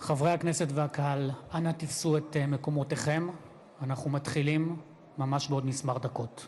חברי הכנסת והקהל, אנא תפסו את מקומותיכם. אנחנו מתחילים ממש בעוד מספר דקות.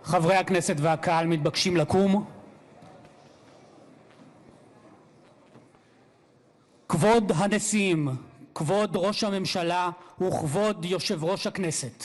חברי הכנסת והקהל מתבקשים לקום. כבוד הנשיאים, כבוד ראש הממשלה וכבוד יושב ראש הכנסת.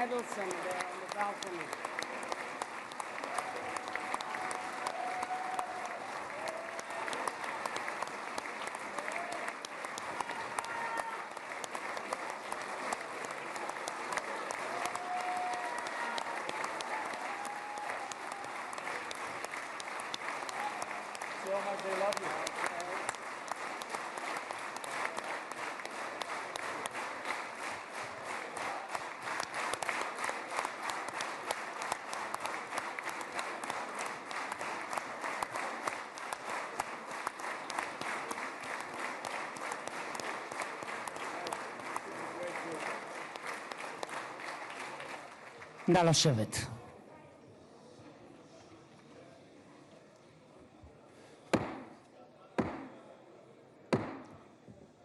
Edelson there on the balcony. See how much they love you. נא לשבת.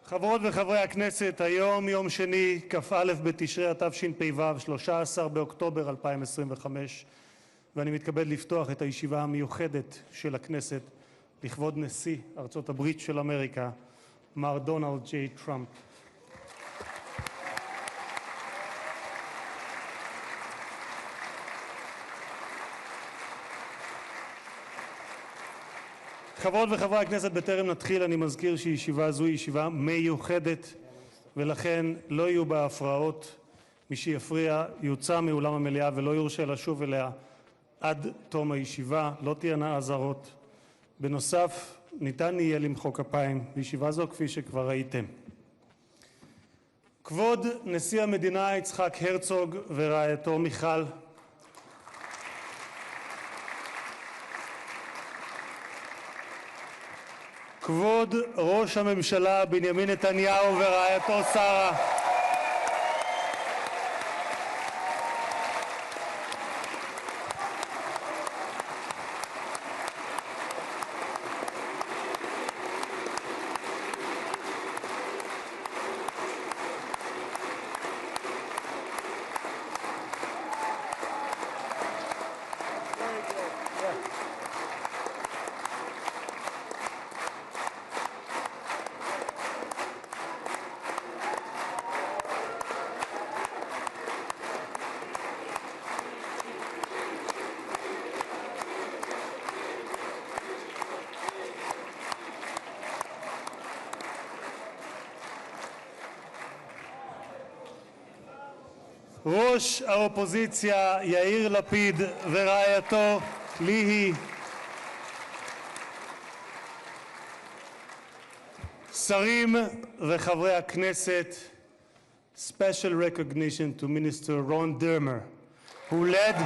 חברות וחברי הכנסת, היום יום שני, כ"א בתשרי התשפ"ו, 13 באוקטובר 2025, ואני מתכבד לפתוח את הישיבה המיוחדת של הכנסת לכבוד נשיא ארצות הברית של אמריקה, מר דונלד ג'יי טראמפ. חברות וחברי הכנסת, בטרם נתחיל אני מזכיר שישיבה זו היא ישיבה מיוחדת ולכן לא יהיו בה הפרעות. מי שיפריע יוצא מאולם המליאה ולא יורשה לשוב אליה עד תום הישיבה. לא תהיינה אזהרות. בנוסף, ניתן יהיה למחוא כפיים בישיבה זו כפי שכבר ראיתם. כבוד נשיא המדינה יצחק הרצוג ורעייתו מיכל, כבוד ראש הממשלה בנימין נתניהו ורעייתו שרה, ראש האופוזיציה יאיר לפיד ורעייתו ליהי, שרים וחברי הכנסת, special recognition to Minister Ron Dermer, who led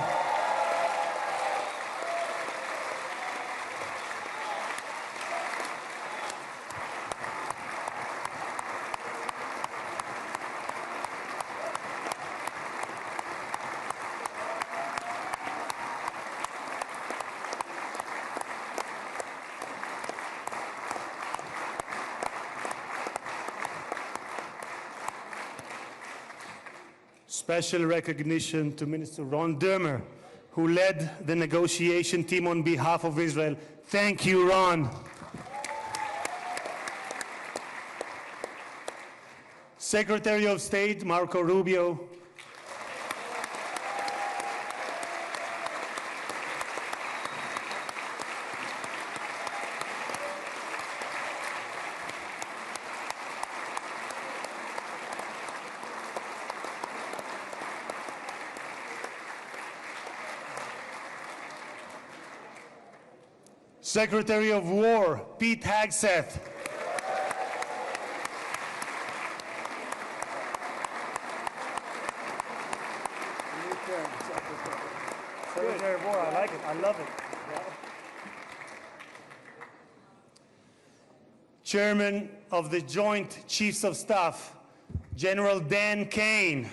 Special recognition to Minister Ron Dermer, who led the negotiation team on behalf of Israel. Thank you, Ron. Secretary of State Marco Rubio, Secretary of War Pete Hegseth, Secretary of War, I like it. I love it. Chairman of the Joint Chiefs of Staff General Dan Kane,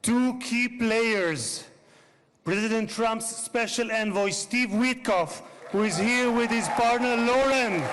two key players, President Trump's special envoy Steve Witkoff, who is here with his partner Lauren,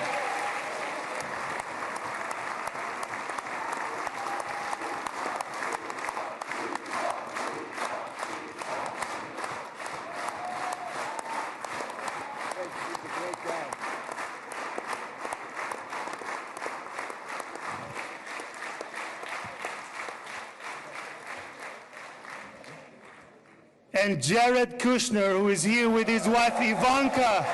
and Jared Kushner, who is here with his wife Ivanka.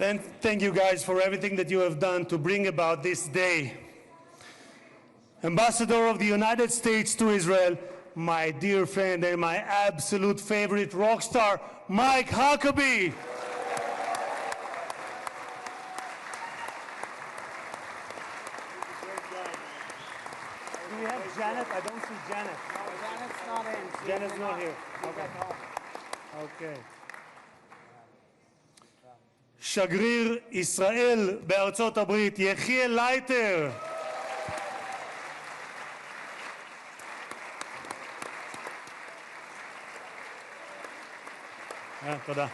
And thank you guys for everything that you have done to bring about this day. Ambassador of the United States to Israel, my dear friend and my absolute favorite rock star, Mike Huckabee. Do we have Janet? I don't see Janet. Janet's not in. Janet's not here. Okay. Okay. שגריר ישראל בארצות הברית, יחיאל לייטר. תודה.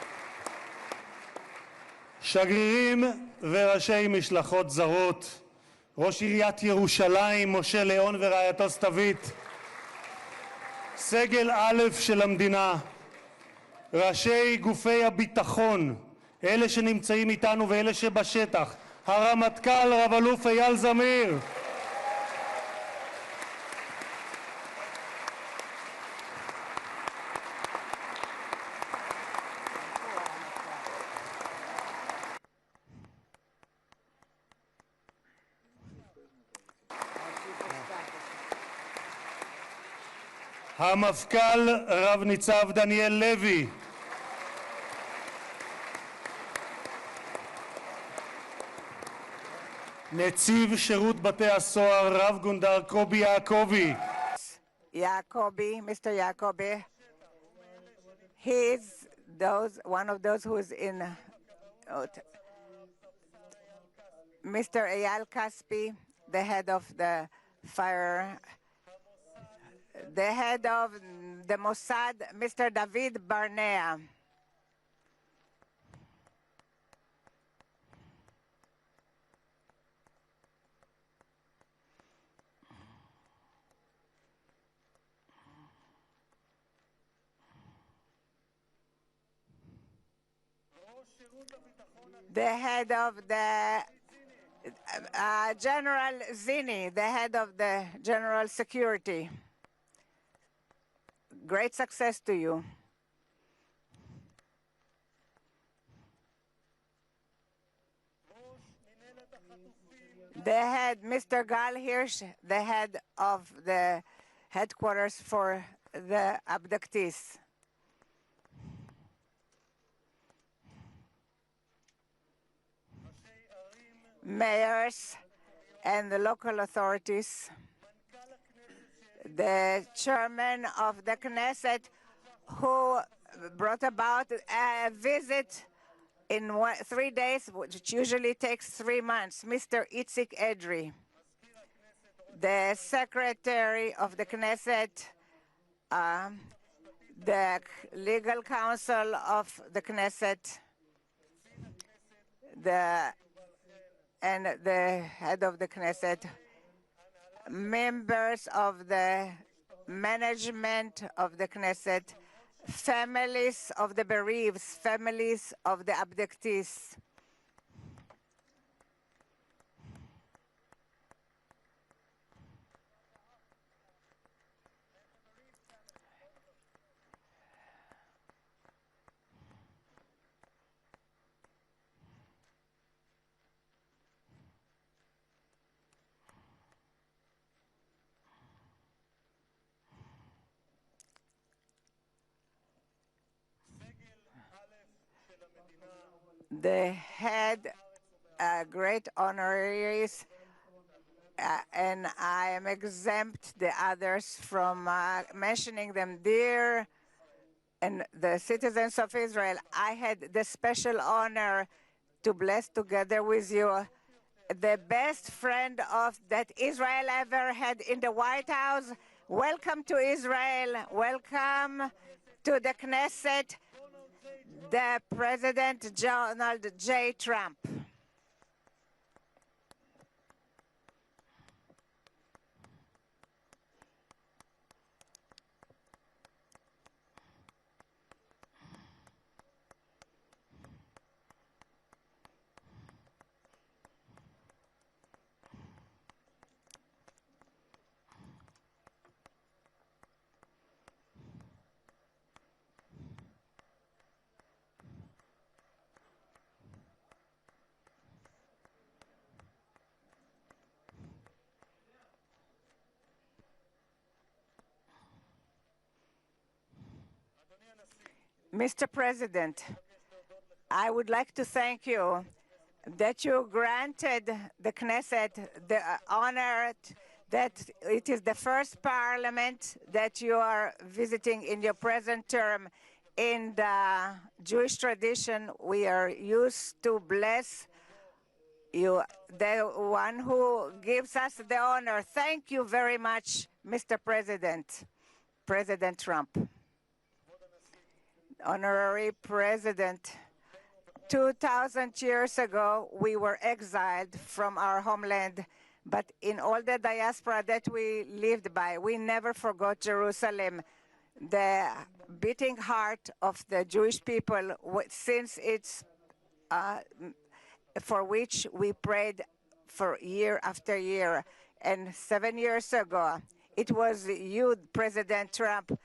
שגרירים וראשי משלחות זרות, ראש עיריית ירושלים משה ליאון ורעייתו סתווית, סגל א' של המדינה, ראשי גופי הביטחון, אלה שנמצאים איתנו ואלה שבשטח, הרמטכ"ל רב אלוף אייל זמיר, המפכ"ל רב ניצב דניאל לוי, נציב שירות בתי הסוהר רב גונדר קובי יעקבי, Mr. Jacobi, he's one of those who is in Mr. Eyal Kaspi, the head of the fire, the head of the Mossad, Mr. David Barnea. The head of the General Zini, the head of the General Security. Great success to you. The head, Mr. Gal Hirsch, the head of the headquarters for the abductees. mayors and the local authorities, the chairman of the Knesset, who brought about a visit in 3 days, which usually takes 3 months, Mr. Itzik Edry, the secretary of the Knesset, the legal counsel of the Knesset, and the head of the Knesset, members of the management of the Knesset, families of the bereaved, families of the abductees. The head, great honoraries, and I am exempt the others from mentioning them, dear and the citizens of Israel. I had the special honor to bless together with you the best friend of that Israel ever had in the White House. Welcome to Israel. Welcome to the Knesset, the President Donald J. Trump. Mr. President, I would like to thank you that you granted the Knesset the honor that it is the first parliament that you are visiting in your present term. In the Jewish tradition, we are used to bless you, the one who gives us the honor. Thank you very much, Mr. President, President Trump. Honorary President, 2,000 years ago, we were exiled from our homeland, but in all the diaspora that we lived by, we never forgot Jerusalem, the beating heart of the Jewish people, since it's for which we prayed for year after year. And 7 years ago, it was you, President Trump,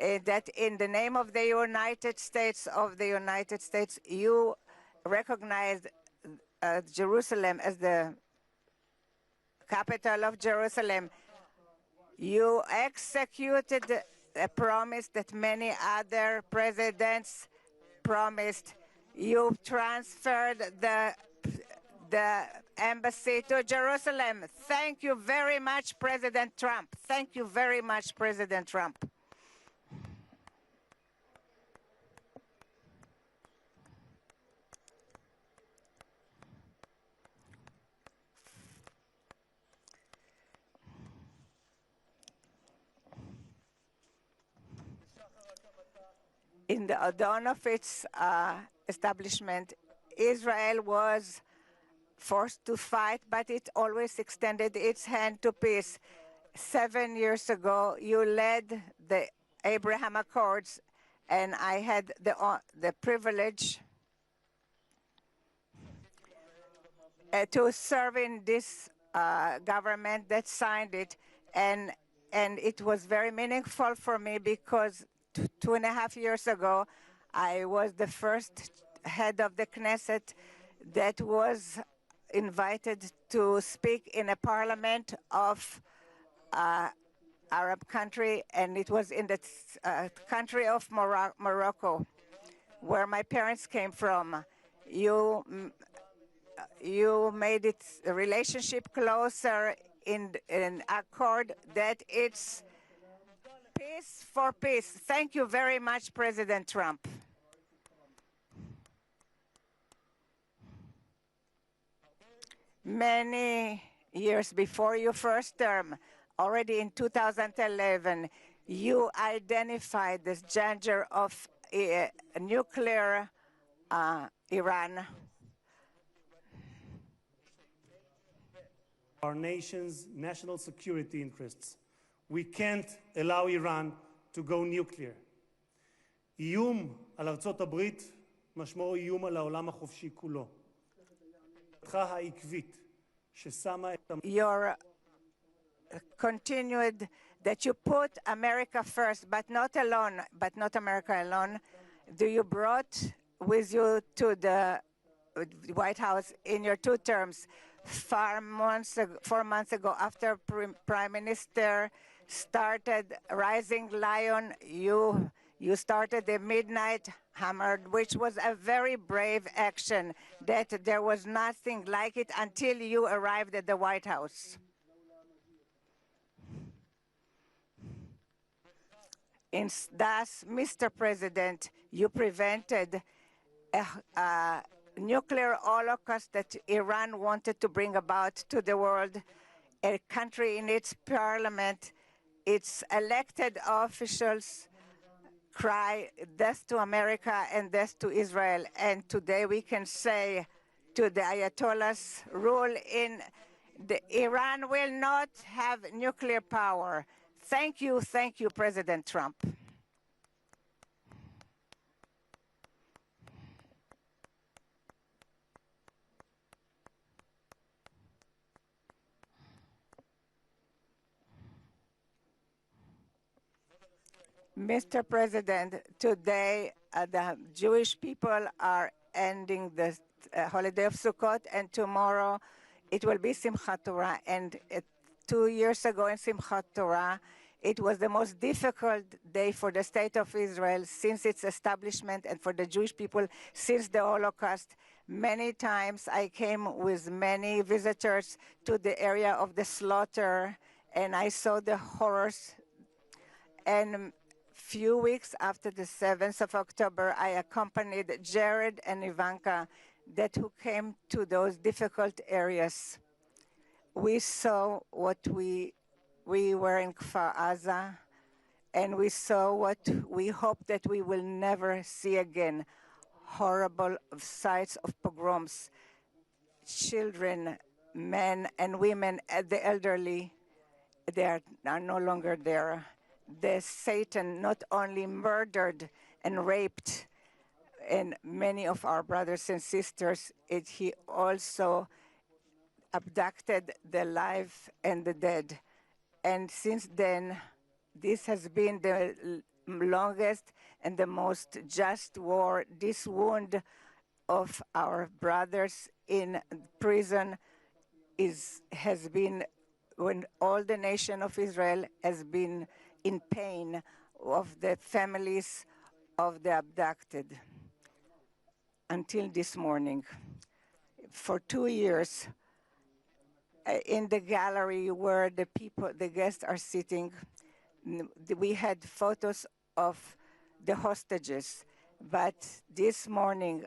that in the name of the United States, you recognized Jerusalem as the capital of Jerusalem. You executed a promise that many other presidents promised. You transferred the embassy to Jerusalem. Thank you very much, President Trump. Thank you very much, President Trump. In the dawn of its establishment, Israel was forced to fight, but it always extended its hand to peace. 7 years ago, you led the Abraham Accords, and I had the privilege to serve in this government that signed it, and it was very meaningful for me because 2.5 years ago, I was the first head of the Knesset that was invited to speak in a parliament of Arab country, and it was in the country of Morocco, where my parents came from. You you made its relationship closer in accord that it's peace for peace. Thank you very much, President Trump. Many years before your first term, already in 2011, you identified this danger of nuclear Iran. Our nation's national security interests. We can't allow Iran to go nuclear. איום על ארצות הברית משמעו איום על העולם החופשי כולו. העקבית ששמה את Your continued that you put America first, but not alone, but not America alone. Do you brought with you to the White House in your 2 terms 4 months ago, after Prime Minister started Rising Lion, you started the Midnight Hammer, which was a very brave action that there was nothing like it until you arrived at the White House. Thus, Mr. President, you prevented a nuclear holocaust that Iran wanted to bring about to the world. A country in its parliament, its elected officials cry death to America and death to Israel. And today we can say to the Ayatollahs, rule in Iran will not have nuclear power. Thank you, President Trump. Mr. President, today the Jewish people are ending the holiday of Sukkot, and tomorrow it will be Simchat Torah. And 2 years ago in Simchat Torah, it was the most difficult day for the State of Israel since its establishment and for the Jewish people since the Holocaust. Many times I came with many visitors to the area of the slaughter, and I saw the horrors. And few weeks after the 7th of October, I accompanied Jared and Ivanka who came to those difficult areas. We saw what we were in Kfar Aza, and we saw what we hope that we will never see again, horrible sights of pogroms, children, men and women, the elderly, they are no longer there. The Satan not only murdered and raped and many of our brothers and sisters, he also abducted the live and the dead. And since then, this has been the longest and the most just war. This wound of our brothers in prison has been when all the nation of Israel has been in pain of the families of the abducted until this morning. For 2 years, in the gallery where the guests are sitting, we had photos of the hostages. But this morning,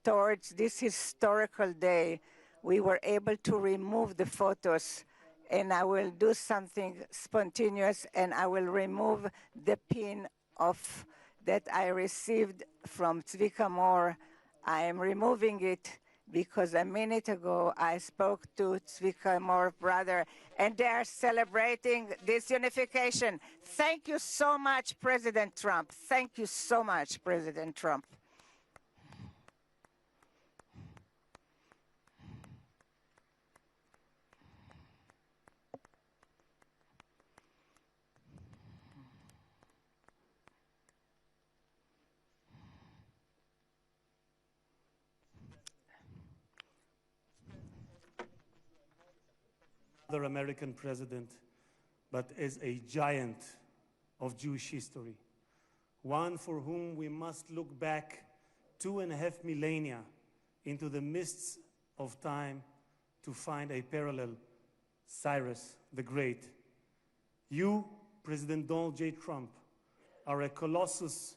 towards this historical day, we were able to remove the photos, and I will do something spontaneous, and I will remove the pin that I received from Tzvika Moore. I am removing it because a minute ago I spoke to Tzvika Moore's brother, and they are celebrating this unification. Thank you so much, President Trump. Thank you so much, President Trump. Other American president, but as a giant of Jewish history, one for whom we must look back 2.5 millennia into the mists of time to find a parallel, Cyrus the Great. You, President Donald J. Trump, are a colossus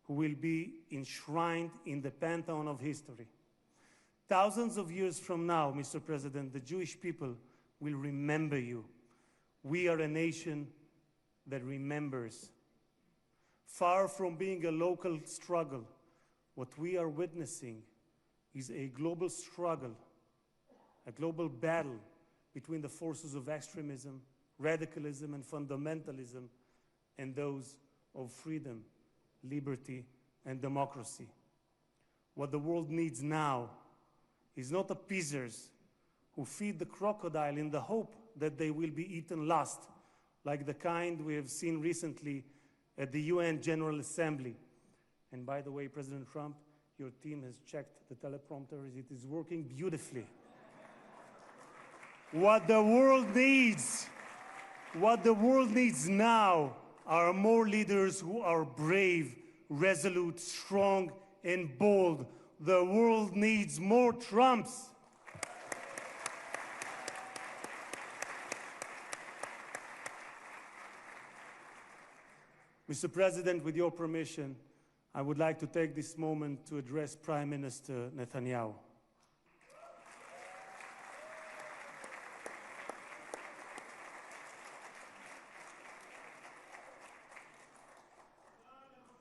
who will be enshrined in the pantheon of history. Thousands of years from now, Mr. President, the Jewish people will remember you. We are a nation that remembers. Far from being a local struggle, what we are witnessing is a global struggle, a global battle between the forces of extremism, radicalism, and fundamentalism, and those of freedom, liberty, and democracy. What the world needs now is not appeasers who feed the crocodile in the hope that they will be eaten last, like the kind we have seen recently at the UN General Assembly. And by the way, President Trump, your team has checked the teleprompter. It is working beautifully. What the world needs now are more leaders who are brave, resolute, strong, and bold. The world needs more Trumps. Mr. President, with your permission, I would like to take this moment to address Prime Minister Netanyahu.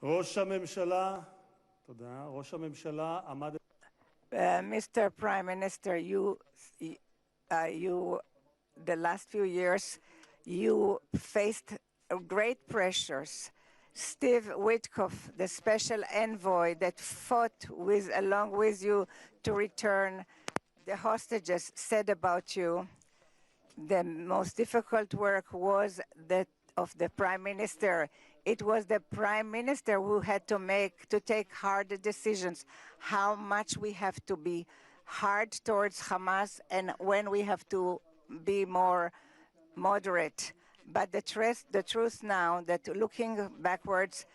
ראש הממשלה, תודה, ראש הממשלה עמד... Mr. Prime Minister, the last few years, you faced great pressures. Steve Witkoff, the special envoy that fought along with you to return the hostages, said about you, the most difficult work was that of the Prime Minister. It was the Prime Minister who had to take hard decisions, how much we have to be hard towards Hamas and when we have to be more moderate. But the truth now that looking backwards,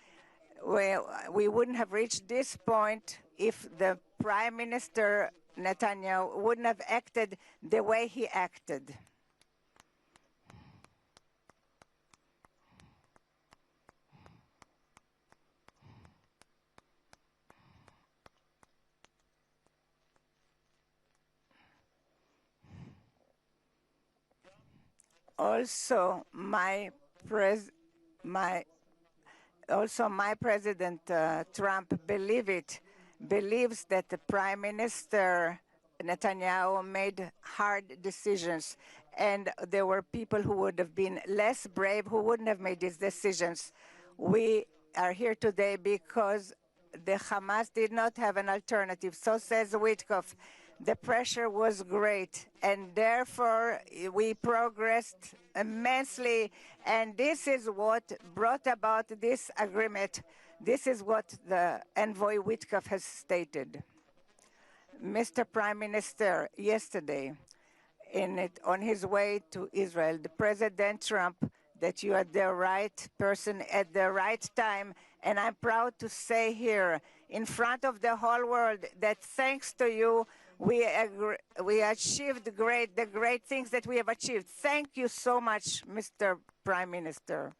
we wouldn't have reached this point if the Prime Minister Netanyahu wouldn't have acted the way he acted. Also, my President Trump believes that the Prime Minister Netanyahu made hard decisions, and there were people who would have been less brave who wouldn't have made these decisions. We are here today because the Hamas did not have an alternative. So says Witkoff. The pressure was great, and therefore we progressed immensely, and this is what brought about this agreement. This is what the envoy Witkoff has stated. Mr. Prime Minister, yesterday, on his way to Israel, the President Trump, that you are the right person at the right time, and I'm proud to say here in front of the whole world that thanks to you, we achieved the great things that we have achieved. Thank you so much, Mr. Prime Minister.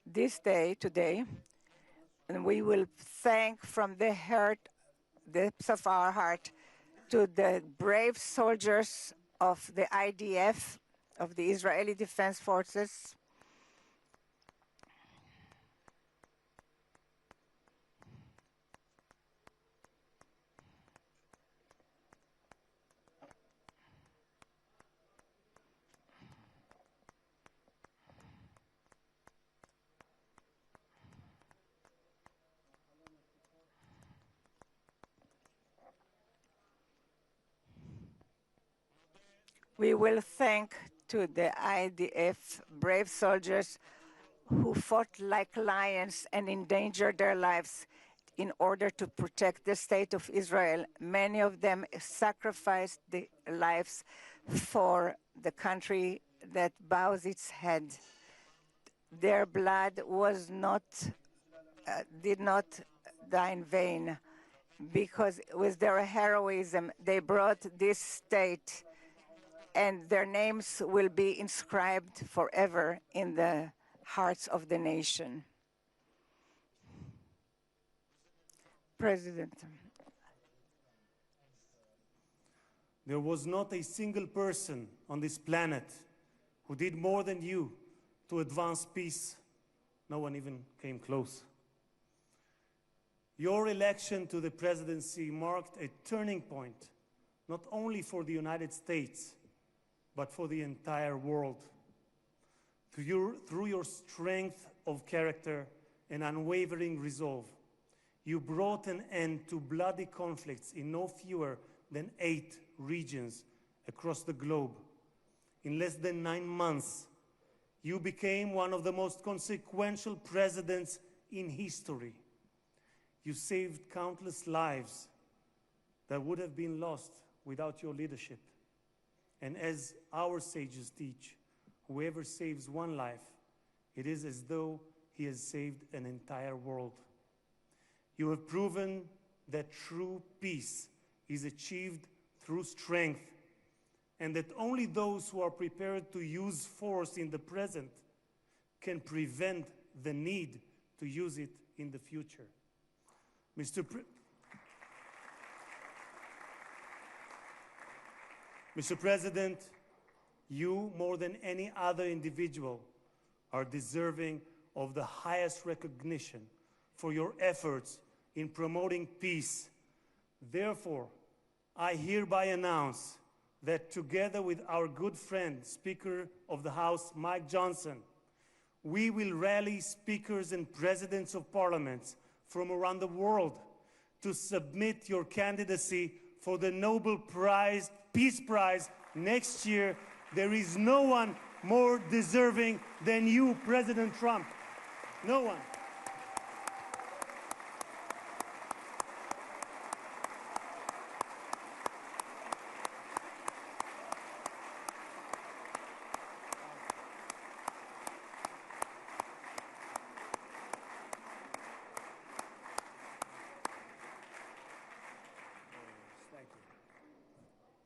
This day, today, and we will thank from the depths of our heart to the brave soldiers of the IDF, of the Israeli Defense Forces, we will thank to the IDF brave soldiers who fought like lions and endangered their lives. in order to protect the state of Israel. Many of them sacrificed their lives for the country that bows its head. Their blood did not die in vain, because with their heroism they brought this state, and their names will be inscribed forever in the hearts of the nation. President. There was not a single person on this planet who did more than you to advance peace. No one even came close. Your election to the presidency marked a turning point, not only for the United States, but for the entire world. Through your strength of character and unwavering resolve, you brought an end to bloody conflicts in no fewer than 8 regions across the globe. In less than 9 months, you became one of the most consequential presidents in history. You saved countless lives that would have been lost without your leadership. And as our sages teach, whoever saves one life, it is as though he has saved an entire world. You have proven that true peace is achieved through strength, and that only those who are prepared to use force in the present can prevent the need to use it in the future. Mr. President, you, more than any other individual, are deserving of the highest recognition for your efforts in promoting peace. Therefore, I hereby announce that together with our good friend, Speaker of the House, Mike Johnson, we will rally speakers and presidents of parliaments from around the world to submit your candidacy for the Nobel Prize, Peace Prize next year. There is no one more deserving than you, President Trump. No one.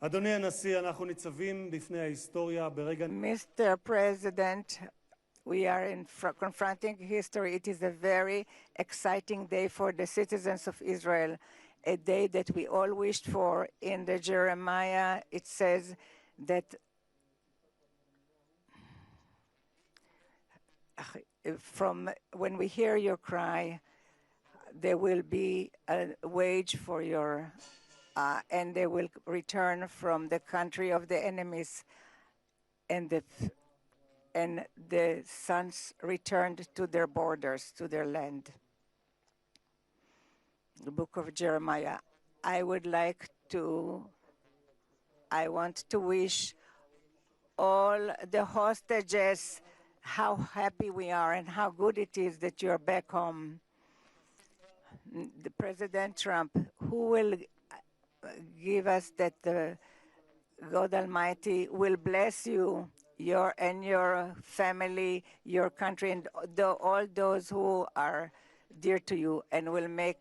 אדוני הנשיא, אנחנו ניצבים בפני ההיסטוריה ברגע... Mr. President, we are confronting history. It is a very exciting day for the citizens of Israel, a day that we all wished for. In the Jeremiah, it says that from when we hear your cry, there will be a wage for your and they will return from the country of the enemies, and the sons returned to their borders, to their land. The book of Jeremiah. I want to wish all the hostages how happy we are and how good it is that you're back home. The President Trump, who will give us that the God Almighty will bless you, your family, your country, and all those who are dear to you, and will make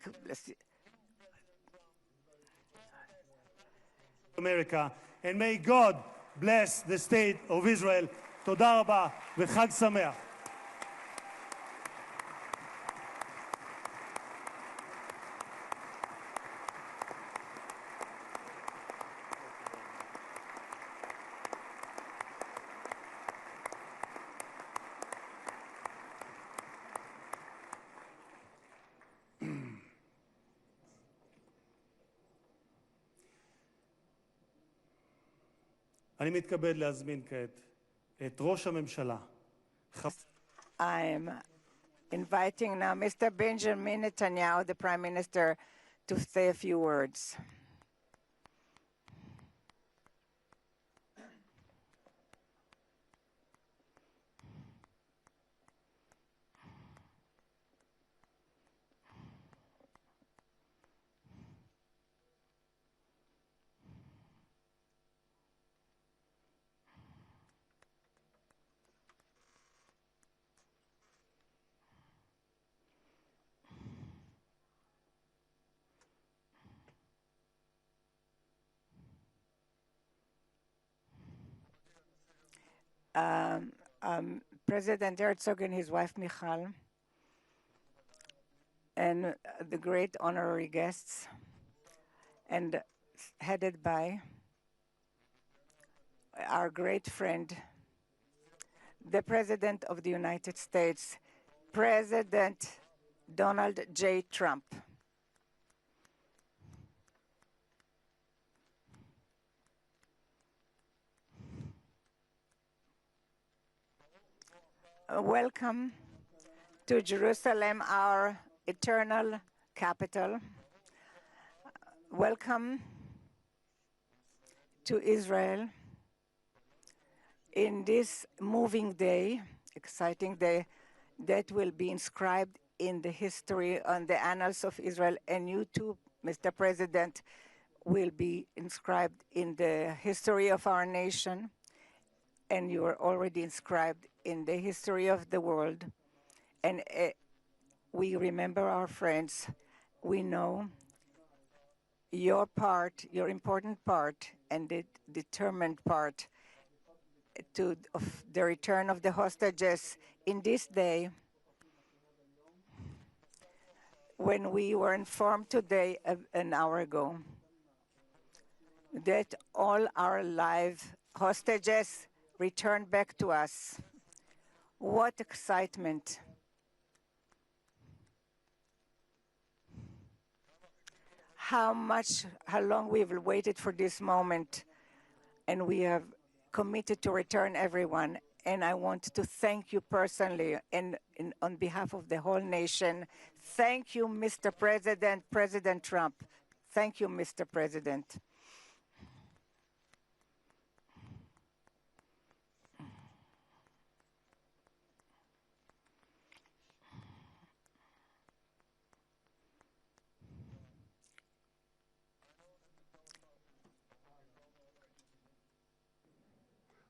America, and may God bless the state of Israel. תודה רבה וחג שמח. אני מתכבד להזמין כעת את ראש הממשלה. I'm inviting now Mr. Benjamin Netanyahu, the Prime Minister, to say a few words. President Herzog and his wife Michal, and the great honorary guests, and headed by our great friend, the President of the United States, President Donald J. Trump. Welcome to Jerusalem, our eternal capital. Welcome to Israel in this moving day, exciting day that will be inscribed in the history, on the annals of Israel, and you too, Mr. President, will be inscribed in the history of our nation, and you are already inscribed in the history of the world. And we remember our friends. We know your part, your important part, and the determined part of the return of the hostages in this day, when we were informed today, an hour ago, that all our live hostages returned back to us. What excitement. How long we've waited for this moment, and we have committed to return everyone. And I want to thank you personally and on behalf of the whole nation. Thank you, Mr. President, President Trump. Thank you, Mr. President.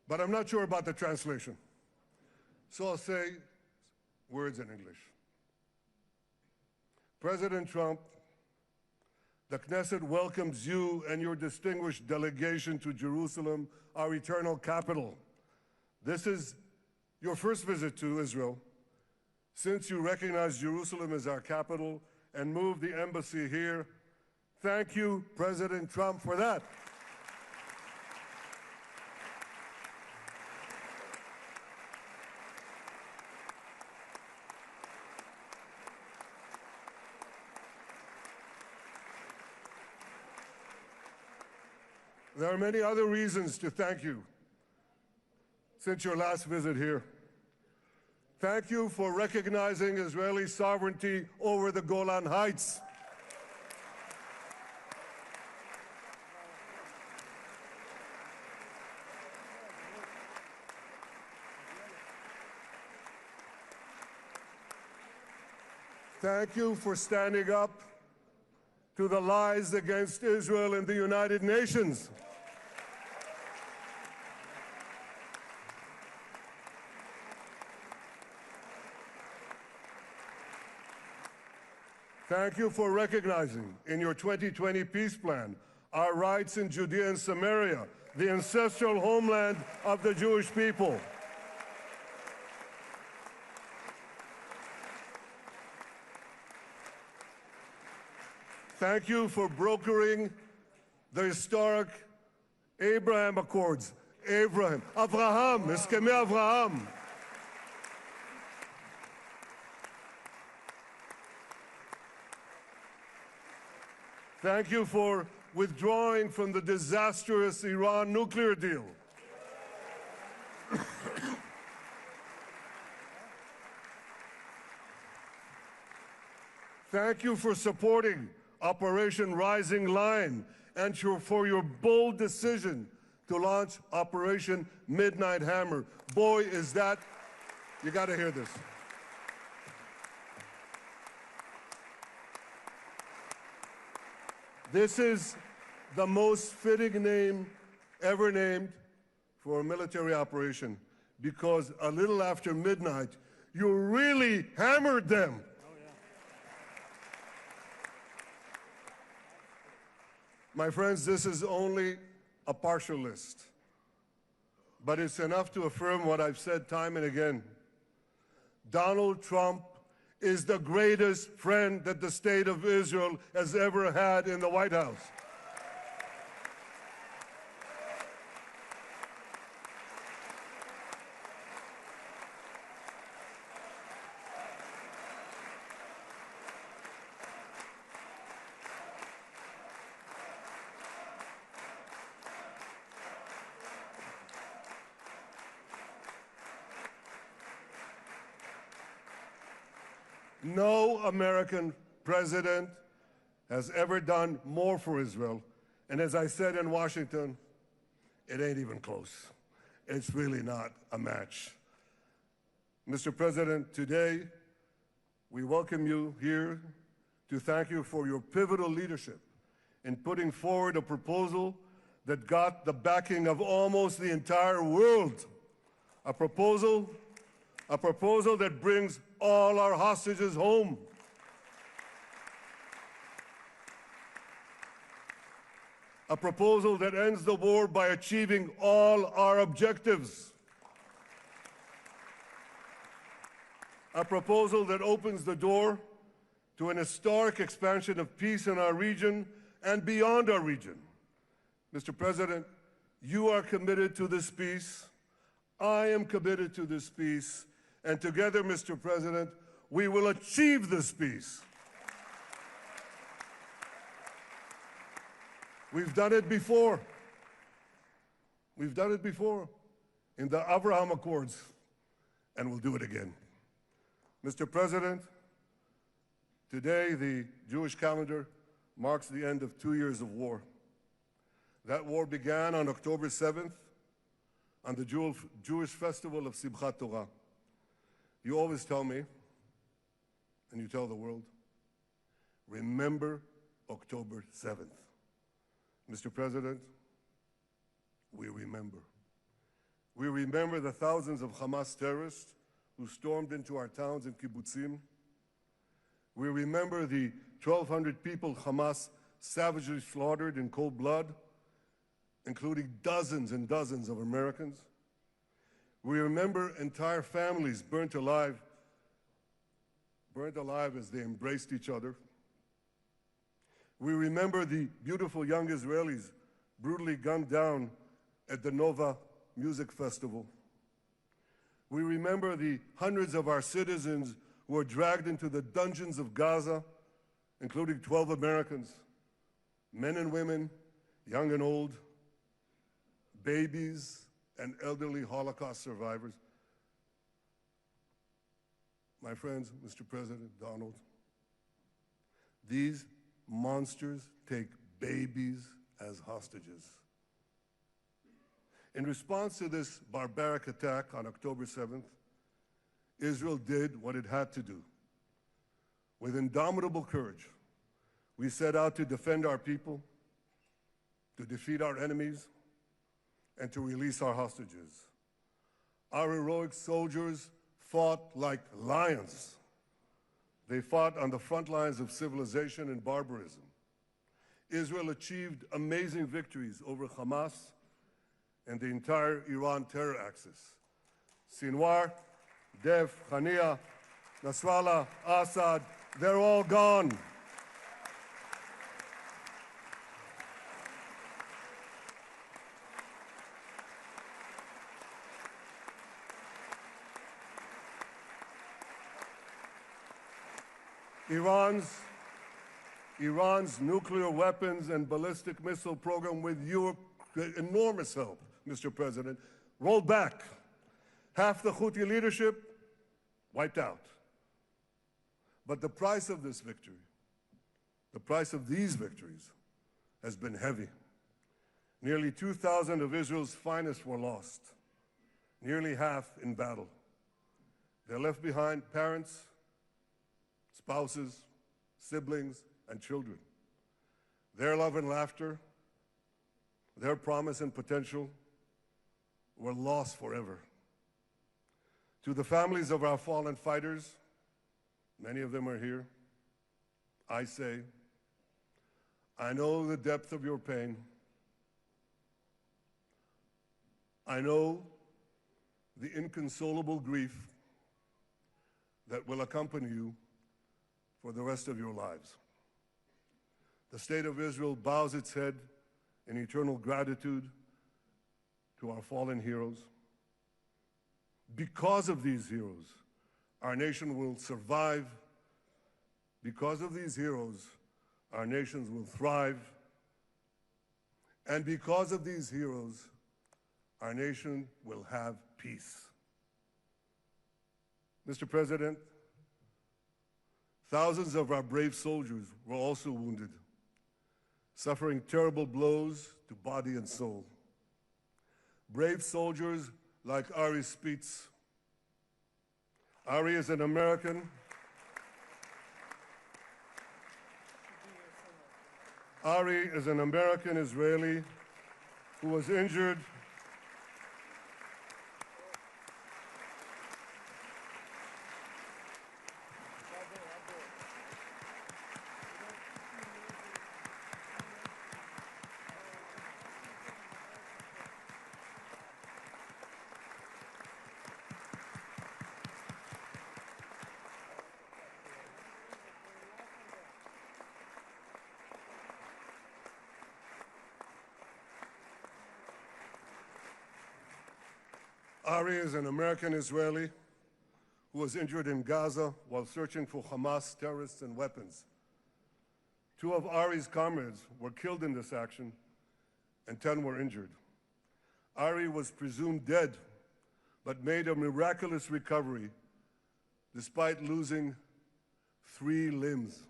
But I'm not sure about the translation. So I'll say words in English. President Trump, the Knesset welcomes you and your distinguished delegation to Jerusalem, our eternal capital. This is your first visit to Israel since you recognize Jerusalem as our capital and moved the embassy here. Thank you, President Trump, for that. There are many other reasons to thank you since your last visit here. Thank you for recognizing Israeli sovereignty over the Golan Heights. Thank you for standing up to the lies against Israel in the United Nations. Thank you for recognizing in your 2020 peace plan our rights in Judea and Samaria, the ancestral homeland of the Jewish people. Thank you for brokering the historic Abraham Accords. Abraham, Eskemei Avraham. Thank you for withdrawing from the disastrous Iran nuclear deal. Thank you for supporting Operation Rising Lion and for your bold decision to launch Operation Midnight Hammer. Boy, is that, you got to hear this. This is the most fitting name ever named for a military operation, because a little after midnight, you really hammered them. My friends, this is only a partial list. but it's enough to affirm what I've said time and again. Donald Trump is the greatest friend that the state of Israel has ever had in the White House. No American president has ever done more for Israel. And as I said in Washington, it ain't even close. It's really not a match. Mr. President, today we welcome you here to thank you for your pivotal leadership in putting forward a proposal that got the backing of almost the entire world. A proposal that brings all our hostages home. A proposal that ends the war by achieving all our objectives. A proposal that opens the door to an historic expansion of peace in our region and beyond our region. Mr. President, you are committed to this peace. I am committed to this peace. And together, Mr. President, we will achieve this peace. We've done it before. We've done it before in the Abraham Accords, and we'll do it again. Mr. President, today the Jewish calendar marks the end of 2 years of war. That war began on October 7th, on the Jewish festival of Simchat Torah. You always tell me, and you tell the world, remember October 7th. Mr. President, we remember. We remember the thousands of Hamas terrorists who stormed into our towns and kibbutzim. We remember the 1,200 people Hamas savagely slaughtered in cold blood, including dozens and dozens of Americans. We remember entire families burnt alive as they embraced each other. We remember the beautiful young Israelis brutally gunned down at the Nova Music Festival. We remember the hundreds of our citizens who were dragged into the dungeons of Gaza, including 12 Americans, men and women, young and old, babies, and elderly Holocaust survivors. My friends, Mr. President, Donald, these monsters take babies as hostages. In response to this barbaric attack on October 7th, Israel did what it had to do. With indomitable courage, we set out to defend our people, to defeat our enemies, and to release our hostages. Our heroic soldiers fought like lions. They fought on the front lines of civilization and barbarism. Israel achieved amazing victories over Hamas and the entire Iran terror axis. Sinwar, Dev, Hania, Nasrallah, Assad, they're all gone. Iran's nuclear weapons and ballistic missile program, with your enormous help, Mr. President, rolled back. Half the Houthi leadership wiped out. But the price of this victory, the price of these victories, has been heavy. Nearly 2,000 of Israel's finest were lost, nearly half in battle. They left behind parents, spouses, siblings, and children. Their love and laughter, their promise and potential were lost forever. To the families of our fallen fighters, many of them are here, I say, I know the depth of your pain. I know the inconsolable grief that will accompany you for the rest of your lives. The State of Israel bows its head in eternal gratitude to our fallen heroes. Because of these heroes, our nation will survive. Because of these heroes, our nations will thrive. And because of these heroes, our nation will have peace. Mr. President, thousands of our brave soldiers were also wounded, suffering terrible blows to body and soul. Brave soldiers like Ari Spitz. Ari is an American. Ari is an American Israeli who was injured Ari is an American Israeli who was injured in Gaza while searching for Hamas terrorists and weapons. Two of Ari's comrades were killed in this action, and 10 were injured. Ari was presumed dead, but made a miraculous recovery despite losing 3 limbs.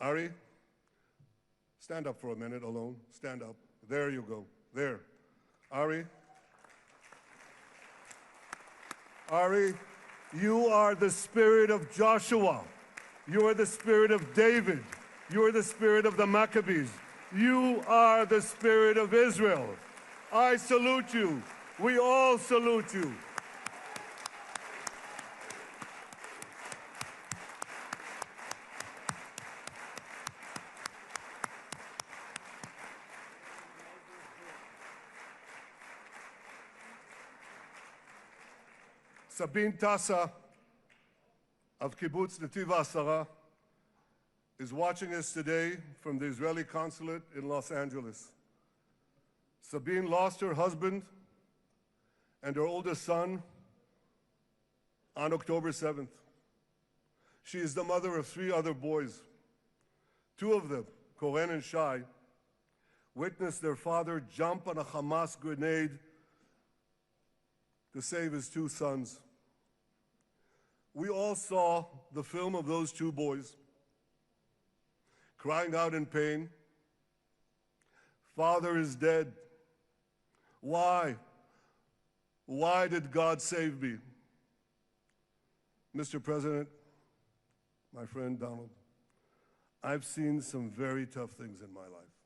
Ari, stand up for a minute alone. Stand up. There you go. There. Ari, you are the spirit of Joshua. You are the spirit of David. You are the spirit of the Maccabees. You are the spirit of Israel. I salute you. We all salute you. Sabine Tassa of Kibbutz Netiv HaAsara is watching us today from the Israeli consulate in Los Angeles. Sabine lost her husband and her oldest son on October 7th. She is the mother of 3 other boys. 2 of them, Koren and Shai, witnessed their father jump on a Hamas grenade to save his 2 sons. We all saw the film of those 2 boys crying out in pain, "Father is dead. Why? Why did God save me?" Mr. President, my friend Donald, I've seen some very tough things in my life.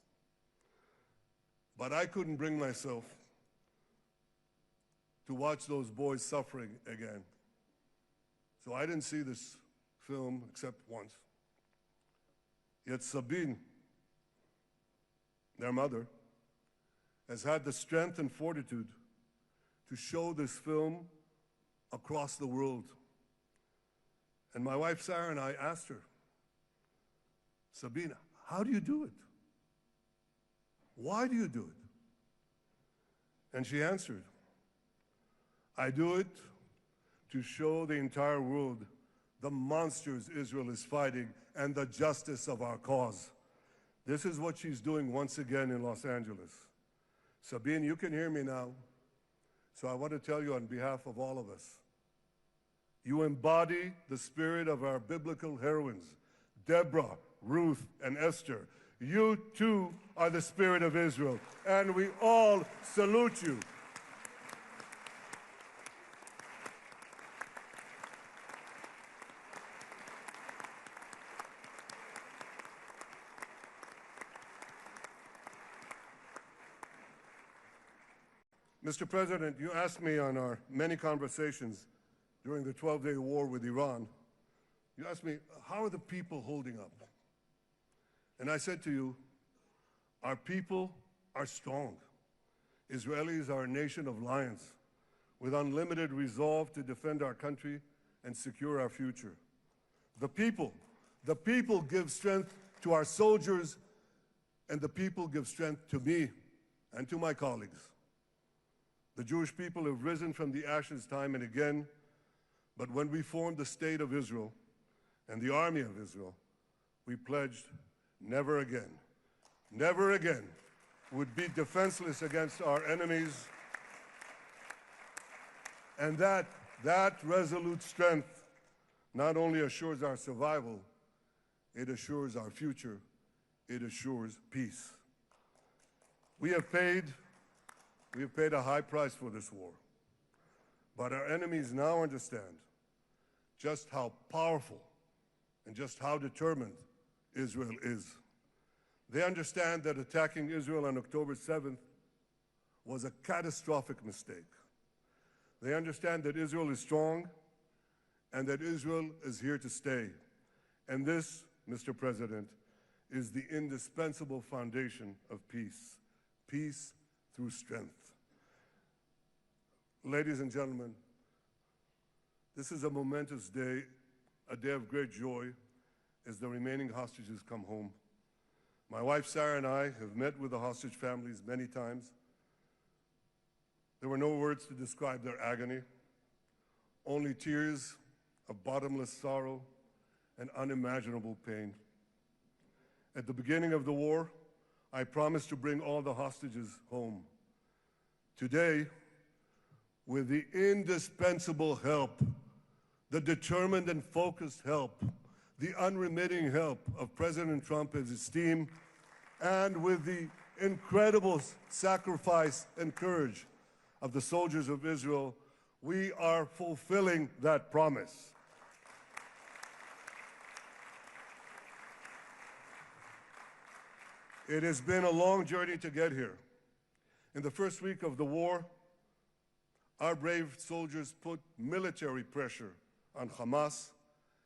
But I couldn't bring myself to watch those boys suffering again. So I didn't see this film except once. Yet Sabine, their mother, has had the strength and fortitude to show this film across the world. And my wife Sarah and I asked her, "Sabine, how do you do it? Why do you do it?" And she answered, "I do it to show the entire world the monsters Israel is fighting and the justice of our cause." This is what she's doing once again in Los Angeles. Sabine, you can hear me now, so I want to tell you on behalf of all of us, you embody the spirit of our biblical heroines, Deborah, Ruth, and Esther. You too are the spirit of Israel, and we all salute you. Mr. President, you asked me on our many conversations during the 12-day war with Iran, you asked me, how are the people holding up? And I said to you, our people are strong. Israelis are a nation of lions with unlimited resolve to defend our country and secure our future. The people give strength to our soldiers, and the people give strength to me and to my colleagues. The Jewish people have risen from the ashes time and again, but when we formed the State of Israel and the Army of Israel, we pledged never again would be defenseless against our enemies. And that resolute strength not only assures our survival, it assures our future, it assures peace. We have paid a high price for this war, but our enemies now understand just how powerful and just how determined Israel is. They understand that attacking Israel on October 7th was a catastrophic mistake. They understand that Israel is strong and that Israel is here to stay. And this, Mr. President, is the indispensable foundation of peace. Peace through strength. Ladies and gentlemen, this is a momentous day, a day of great joy as the remaining hostages come home. My wife Sarah and I have met with the hostage families many times. There were no words to describe their agony, only tears of bottomless sorrow and unimaginable pain. At the beginning of the war, I promised to bring all the hostages home. Today, with the indispensable help, the determined and focused help, the unremitting help of President Trump and his team, and with the incredible sacrifice and courage of the soldiers of Israel, we are fulfilling that promise. It has been a long journey to get here. In the first week of the war, our brave soldiers put military pressure on Hamas,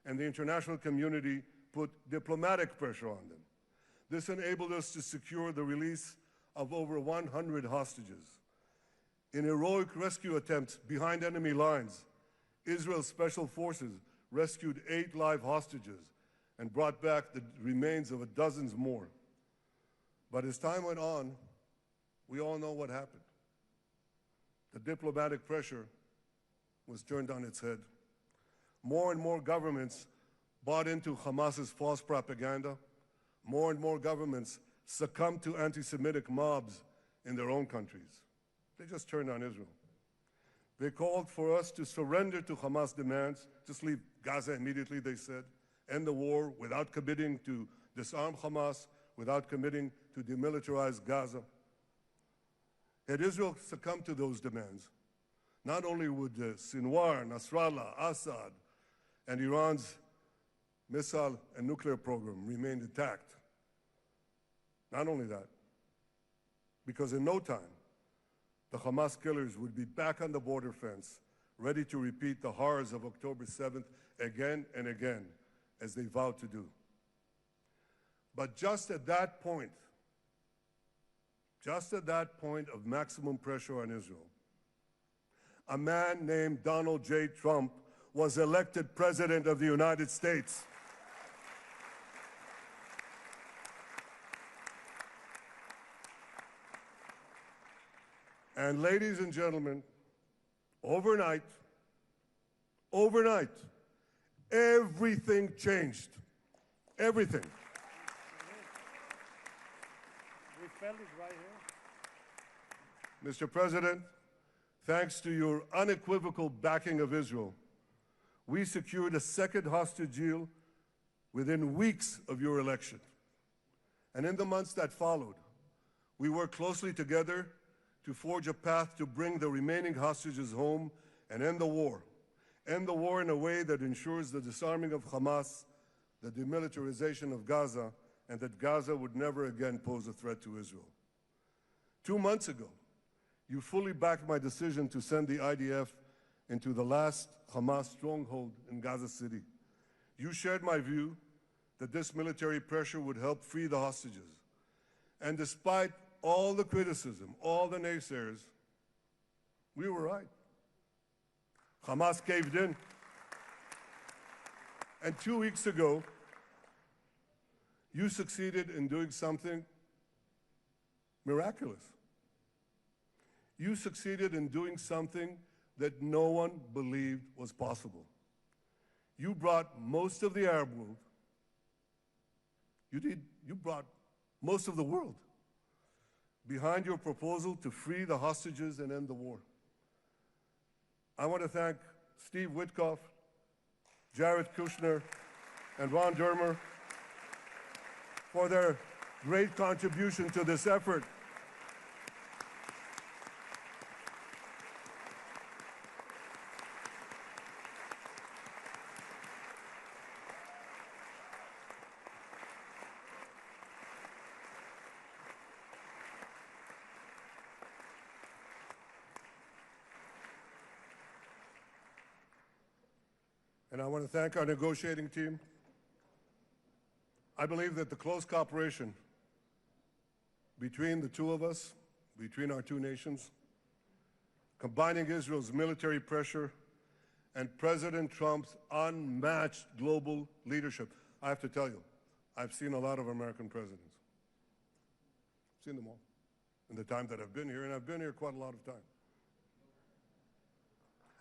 and the international community put diplomatic pressure on them. This enabled us to secure the release of over 100 hostages. In heroic rescue attempts behind enemy lines, Israel's special forces rescued 8 live hostages and brought back the remains of dozens more. But as time went on, we all know what happened. The diplomatic pressure was turned on its head. More and more governments bought into Hamas's false propaganda. More and more governments succumbed to anti-Semitic mobs in their own countries. They just turned on Israel. They called for us to surrender to Hamas demands, just leave Gaza immediately, they said, end the war without committing to disarm Hamas, without committing to demilitarize Gaza. Had Israel succumbed to those demands, not only would Sinwar, Nasrallah, Assad, and Iran's missile and nuclear program remain intact. Not only that, because in no time, the Hamas killers would be back on the border fence, ready to repeat the horrors of October 7th again and again, as they vowed to do. But just at that point of maximum pressure on Israel, a man named Donald J. Trump was elected President of the United States. And ladies and gentlemen, overnight, everything changed. Everything. We felt it right here. Mr. President, thanks to your unequivocal backing of Israel, we secured a second hostage deal within weeks of your election. And in the months that followed, we worked closely together to forge a path to bring the remaining hostages home and end the war. End the war in a way that ensures the disarming of Hamas, the demilitarization of Gaza, and that Gaza would never again pose a threat to Israel. 2 months ago, you fully backed my decision to send the IDF into the last Hamas stronghold in Gaza City. You shared my view that this military pressure would help free the hostages. And despite all the criticism, all the naysayers, we were right. Hamas caved in. And 2 weeks ago, you succeeded in doing something miraculous. You succeeded in doing something that no one believed was possible. You brought most of the Arab world, you brought most of the world behind your proposal to free the hostages and end the war. I want to thank Steve Witkoff, Jared Kushner, and Ron Dermer for their great contribution to this effort. And I want to thank our negotiating team. I believe that the close cooperation between the two of us, between our two nations, combining Israel's military pressure and President Trump's unmatched global leadership. I have to tell you, I've seen a lot of American presidents. I've seen them all in the time that I've been here, and I've been here quite a lot of time.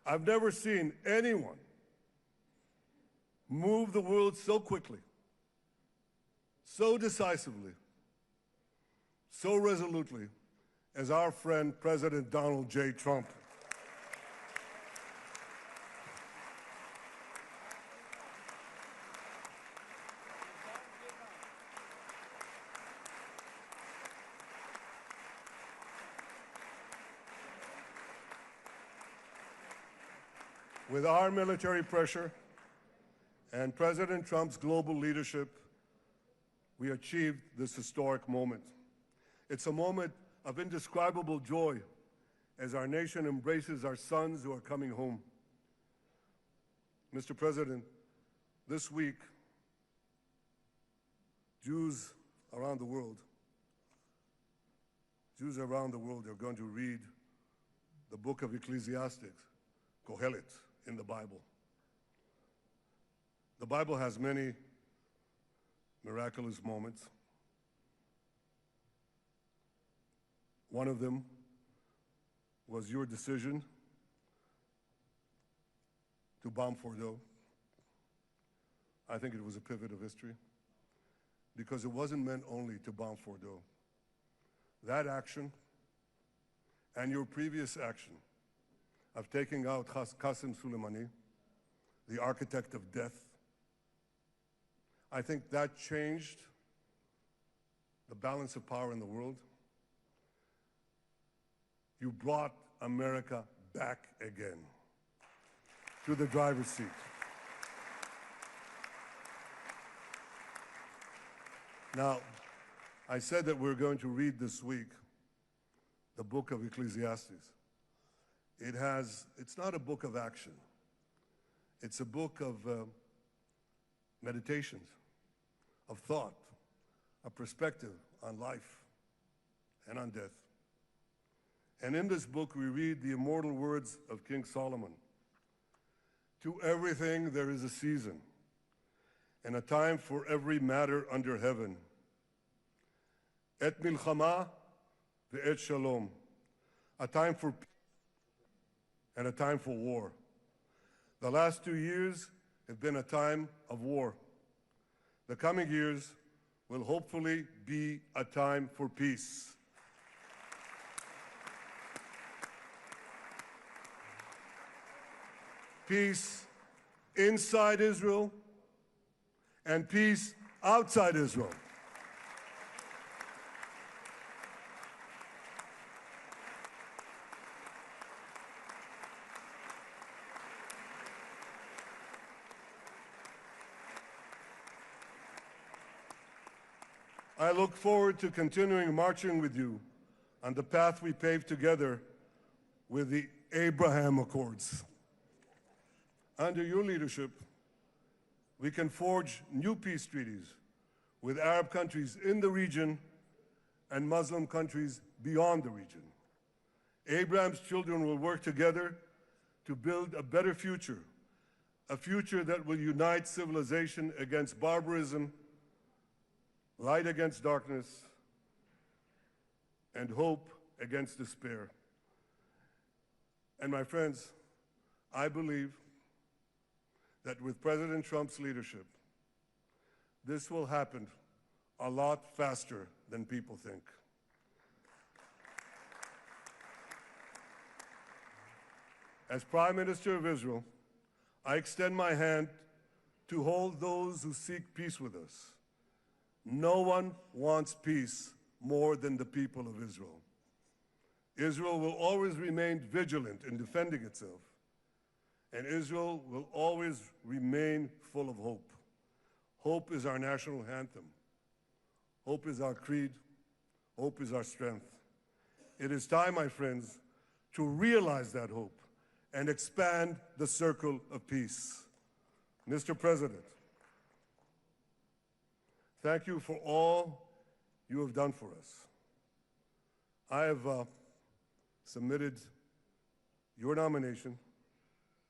I've never seen anyone move the world so quickly, so decisively, so resolutely as our friend President Donald J. Trump. With our military pressure and President Trump's global leadership, we achieved this historic moment. It's a moment of indescribable joy as our nation embraces our sons who are coming home. Mr. President, this week, Jews around the world are going to read the book of Ecclesiastes, Kohelet, in the Bible. The Bible has many miraculous moments. One of them was your decision to bomb Fordo. I think it was a pivot of history because it wasn't meant only to bomb Fordo. That action and your previous action of taking out Qasem Soleimani, the architect of death, I think that changed the balance of power in the world. You brought America back again to the driver's seat. Now, I said that we're going to read this week the book of Ecclesiastes. It's not a book of action. It's a book of meditations, of thought, a perspective on life and on death. And in this book, we read the immortal words of King Solomon. To everything there is a season, and a time for every matter under heaven. Et milchama ve'et shalom. A time for peace and a time for war. The last 2 years have been a time of war. The coming years will hopefully be a time for peace. Peace inside Israel and peace outside Israel. I look forward to continuing marching with you on the path we paved together with the Abraham Accords. Under your leadership, we can forge new peace treaties with Arab countries in the region and Muslim countries beyond the region. Abraham's children will work together to build a better future, a future that will unite civilization against barbarism, light against darkness, and hope against despair. And my friends, I believe that with President Trump's leadership, this will happen a lot faster than people think. As Prime Minister of Israel, I extend my hand to hold those who seek peace with us. No one wants peace more than the people of Israel. Israel will always remain vigilant in defending itself, and Israel will always remain full of hope. Hope is our national anthem. Hope is our creed. Hope is our strength. It is time, my friends, to realize that hope and expand the circle of peace. Mr. President, thank you for all you have done for us. I have submitted your nomination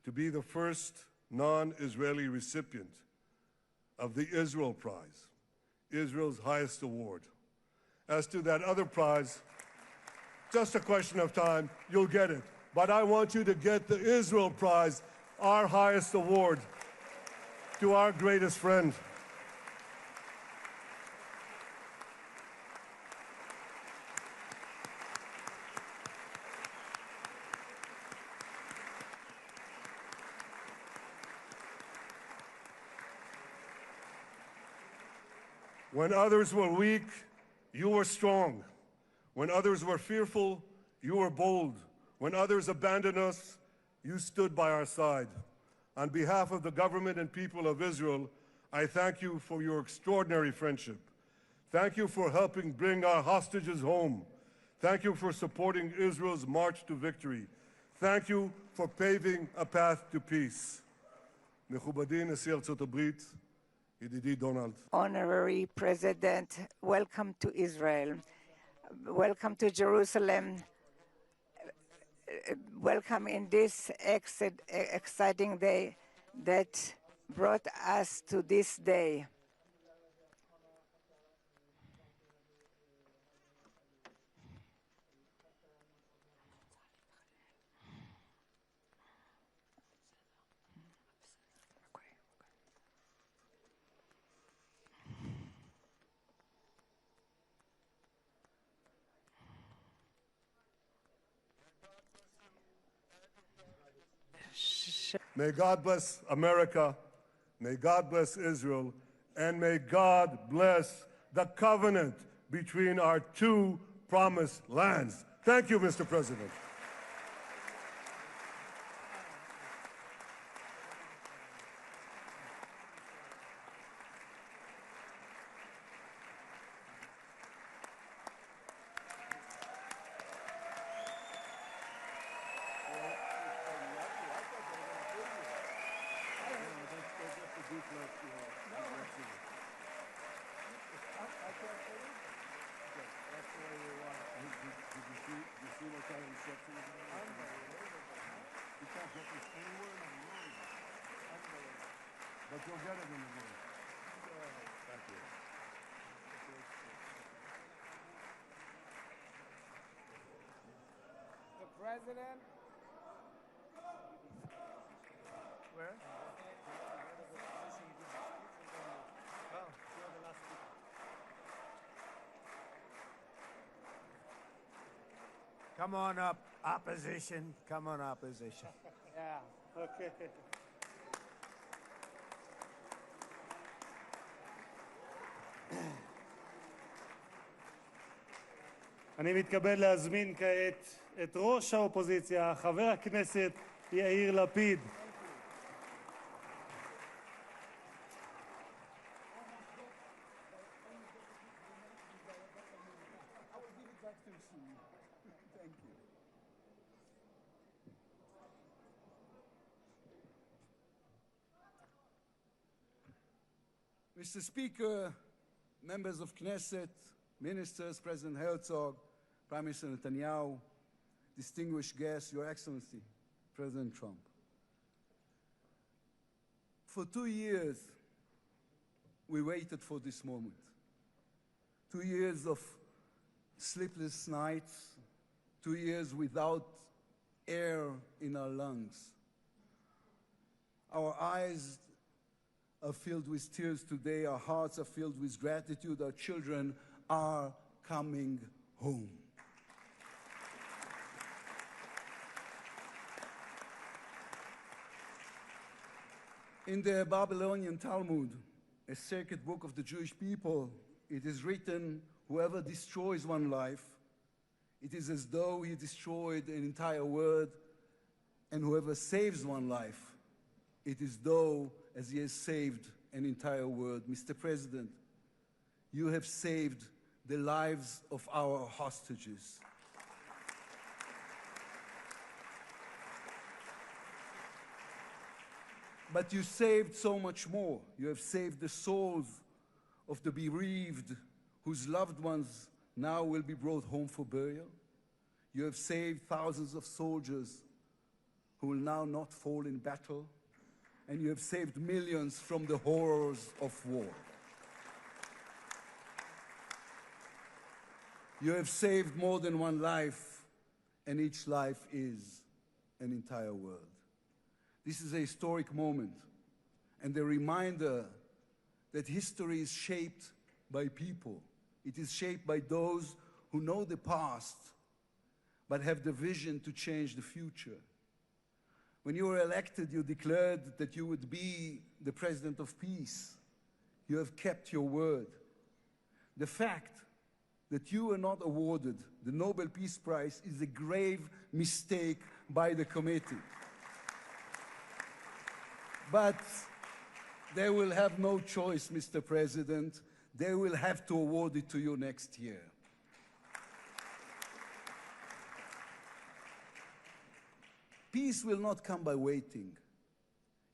to be the first non-Israeli recipient of the Israel Prize, Israel's highest award. As to that other prize, just a question of time, you'll get it. But I want you to get the Israel Prize, our highest award, to our greatest friend. When others were weak, you were strong. When others were fearful, you were bold. When others abandoned us, you stood by our side. On behalf of the government and people of Israel, I thank you for your extraordinary friendship. Thank you for helping bring our hostages home. Thank you for supporting Israel's march to victory. Thank you for paving a path to peace. מכובדי נשיא ארצות הברית, ידידי דונלד. Honorary President, welcome to Israel. Welcome to Jerusalem. Welcome in this exciting day that brought us to this day. May God bless America, may God bless Israel, and may God bless the covenant between our two promised lands. Thank you, Mr. President. But you'll get it in the morning. Thank you. The president. Where? Come on up, opposition. Come on, opposition. Yeah, okay. אני מתכבד להזמין כעת את ראש האופוזיציה, חבר הכנסת יאיר לפיד. Mr. Speaker, members of Knesset, ministers, President Herzog, Prime Minister Netanyahu, distinguished guests, Your Excellency, President Trump. For 2 years, we waited for this moment. 2 years of sleepless nights, 2 years without air in our lungs. Our eyes are filled with tears today, our hearts are filled with gratitude, our children are coming home. In the Babylonian Talmud, a sacred book of the Jewish people, it is written, whoever destroys one life, it is as though he destroyed an entire world, and whoever saves one life, it is though as he has saved an entire world. Mr. President, you have saved the lives of our hostages. But you saved so much more. You have saved the souls of the bereaved whose loved ones now will be brought home for burial. You have saved thousands of soldiers who will now not fall in battle. And you have saved millions from the horrors of war. You have saved more than one life, and each life is an entire world. This is a historic moment, and a reminder that history is shaped by people. It is shaped by those who know the past, but have the vision to change the future. When you were elected, you declared that you would be the president of peace. You have kept your word. The fact that you were not awarded the Nobel Peace Prize is a grave mistake by the committee. But they will have no choice, Mr. President. They will have to award it to you next year. Peace will not come by waiting.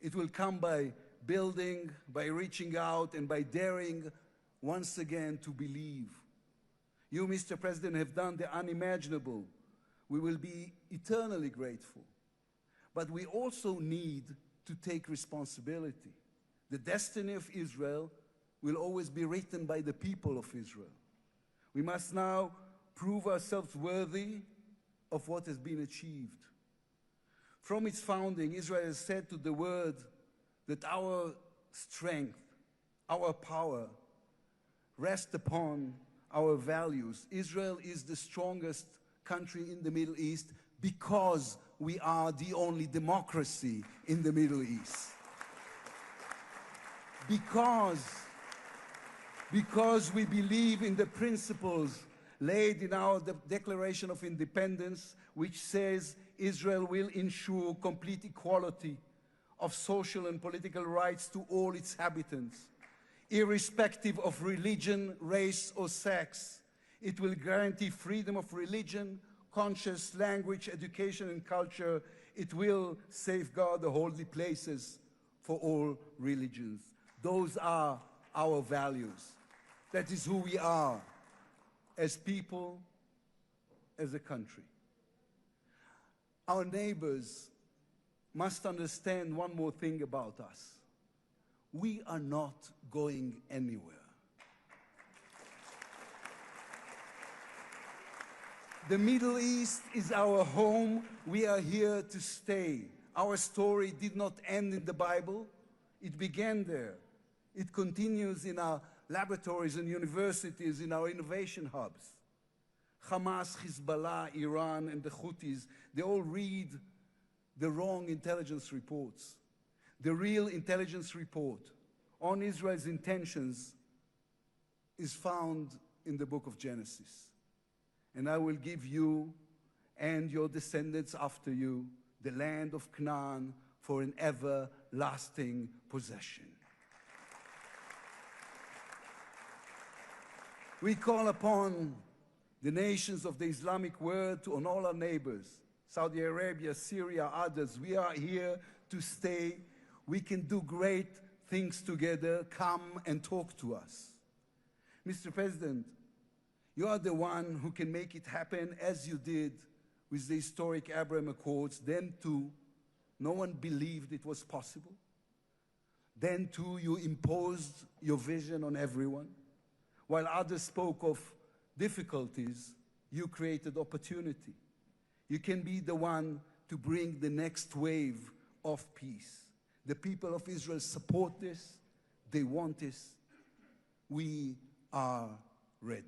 It will come by building, by reaching out, and by daring once again to believe. You, Mr. President, have done the unimaginable. We will be eternally grateful. But we also need to take responsibility. The destiny of Israel will always be written by the people of Israel. We must now prove ourselves worthy of what has been achieved. From its founding, Israel has said to the world that our strength, our power, rest upon our values. Israel is the strongest country in the Middle East because we are the only democracy in the Middle East. Because we believe in the principles laid in our Declaration of Independence, which says Israel will ensure complete equality of social and political rights to all its inhabitants, irrespective of religion, race, or sex. It will guarantee freedom of religion, conscience, language, education, and culture. It will safeguard the holy places for all religions. Those are our values. That is who we are as people, as a country. Our neighbors must understand one more thing about us. We are not going anywhere. The Middle East is our home. We are here to stay. Our story did not end in the Bible. It began there. It continues in our laboratories and universities, in our innovation hubs. Hamas, Hezbollah, Iran, and the Houthis, they all read the wrong intelligence reports. The real intelligence report on Israel's intentions is found in the book of Genesis. And I will give you and your descendants after you the land of Canaan for an everlasting possession. We call upon the nations of the Islamic world and all our neighbors, Saudi Arabia, Syria, others. We are here to stay. We can do great things together. Come and talk to us. Mr. President, You are the one who can make it happen as you did with the historic Abraham Accords. Then too, no one believed it was possible. Then too, you imposed your vision on everyone. While others spoke of difficulties, you created opportunity. You can be the one to bring the next wave of peace. The people of Israel support this. They want this. We are ready.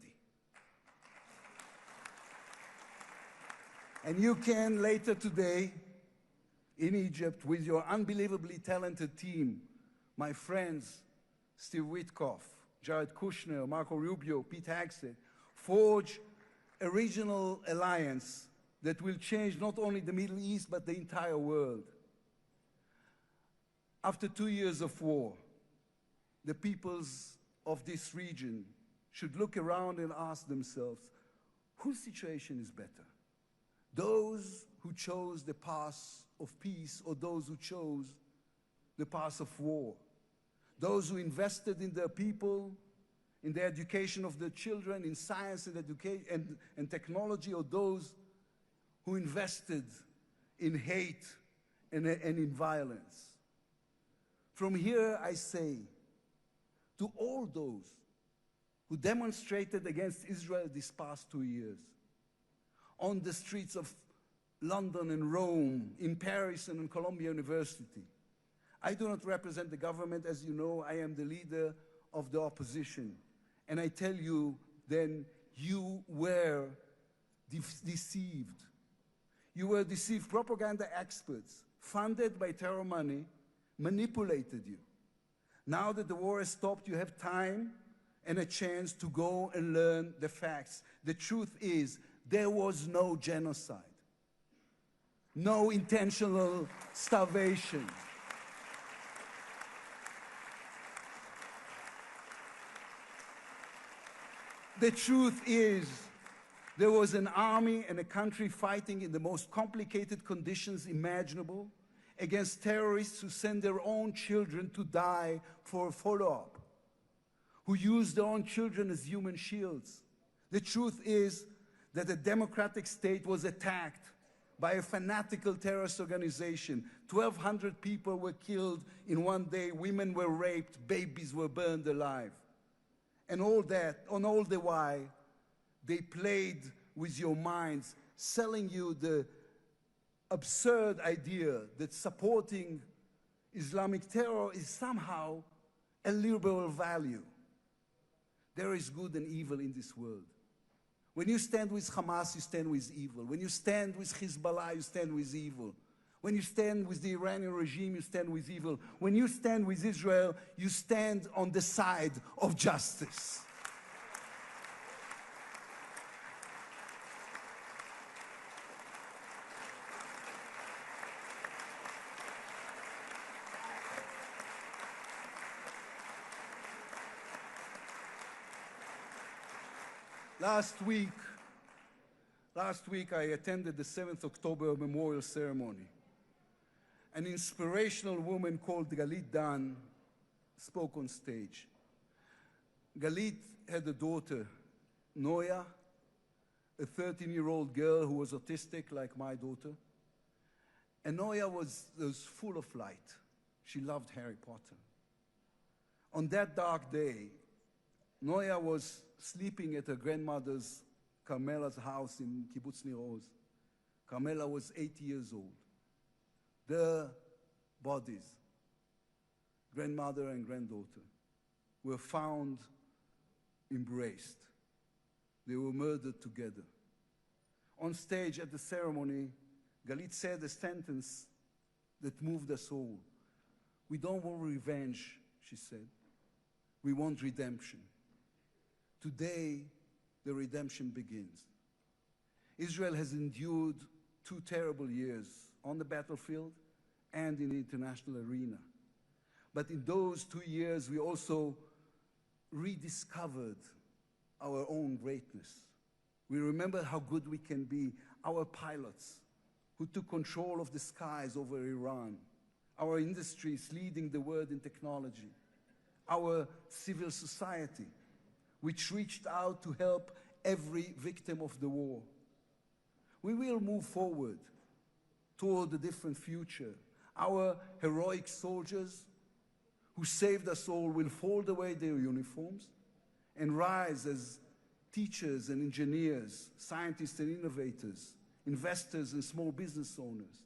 And you can later today in Egypt with your unbelievably talented team, my friends, Steve Witkoff, Jared Kushner, Marco Rubio, Pete Hegseth, forge a regional alliance that will change not only the Middle East, but the entire world. After 2 years of war, the peoples of this region should look around and ask themselves, whose situation is better? Those who chose the path of peace or those who chose the path of war? Those who invested in their people, in the education of their children, in science and education and technology, or those who invested in hate and in violence? From here I say to all those who demonstrated against Israel these past 2 years, on the streets of London and Rome, in Paris and in Columbia University. I do not represent the government. As you know, I am the leader of the opposition. And I tell you, then, you were deceived. You were deceived. Propaganda experts, funded by terror money, manipulated you. Now that the war has stopped, you have time and a chance to go and learn the facts. The truth is, there was no genocide, no intentional starvation. The truth is, there was an army and a country fighting in the most complicated conditions imaginable against terrorists who send their own children to die for a follow-up, who use their own children as human shields. The truth is that a democratic state was attacked by a fanatical terrorist organization. 1,200 people were killed in one day, women were raped, babies were burned alive. And all that, on all the while, they played with your minds, selling you the absurd idea that supporting Islamic terror is somehow a liberal value. There is good and evil in this world. When you stand with Hamas, you stand with evil. When you stand with Hezbollah, you stand with evil. When you stand with the Iranian regime, you stand with evil. When you stand with Israel, you stand on the side of justice. Last week I attended the 7th October memorial ceremony. An inspirational woman called Galit Dan spoke on stage. Galit had a daughter, Noya, a 13-year-old girl who was autistic like my daughter. And Noya was full of light. She loved Harry Potter. On that dark day, Noya was sleeping at her grandmother's, Carmela's house in Kibbutz Nir Oz. Carmela was 80 years old. Their bodies, grandmother and granddaughter, were found embraced. They were murdered together. On stage at the ceremony, Galit said a sentence that moved us all. We don't want revenge, she said. We want redemption. Today, the redemption begins. Israel has endured 2 terrible years on the battlefield and in the international arena. But in those 2 years, we also rediscovered our own greatness. We remember how good we can be. Our pilots who took control of the skies over Iran. Our industries leading the world in technology. Our civil society, which reached out to help every victim of the war. We will move forward toward a different future. Our heroic soldiers who saved us all will fold away their uniforms and rise as teachers and engineers, scientists and innovators, investors and small business owners.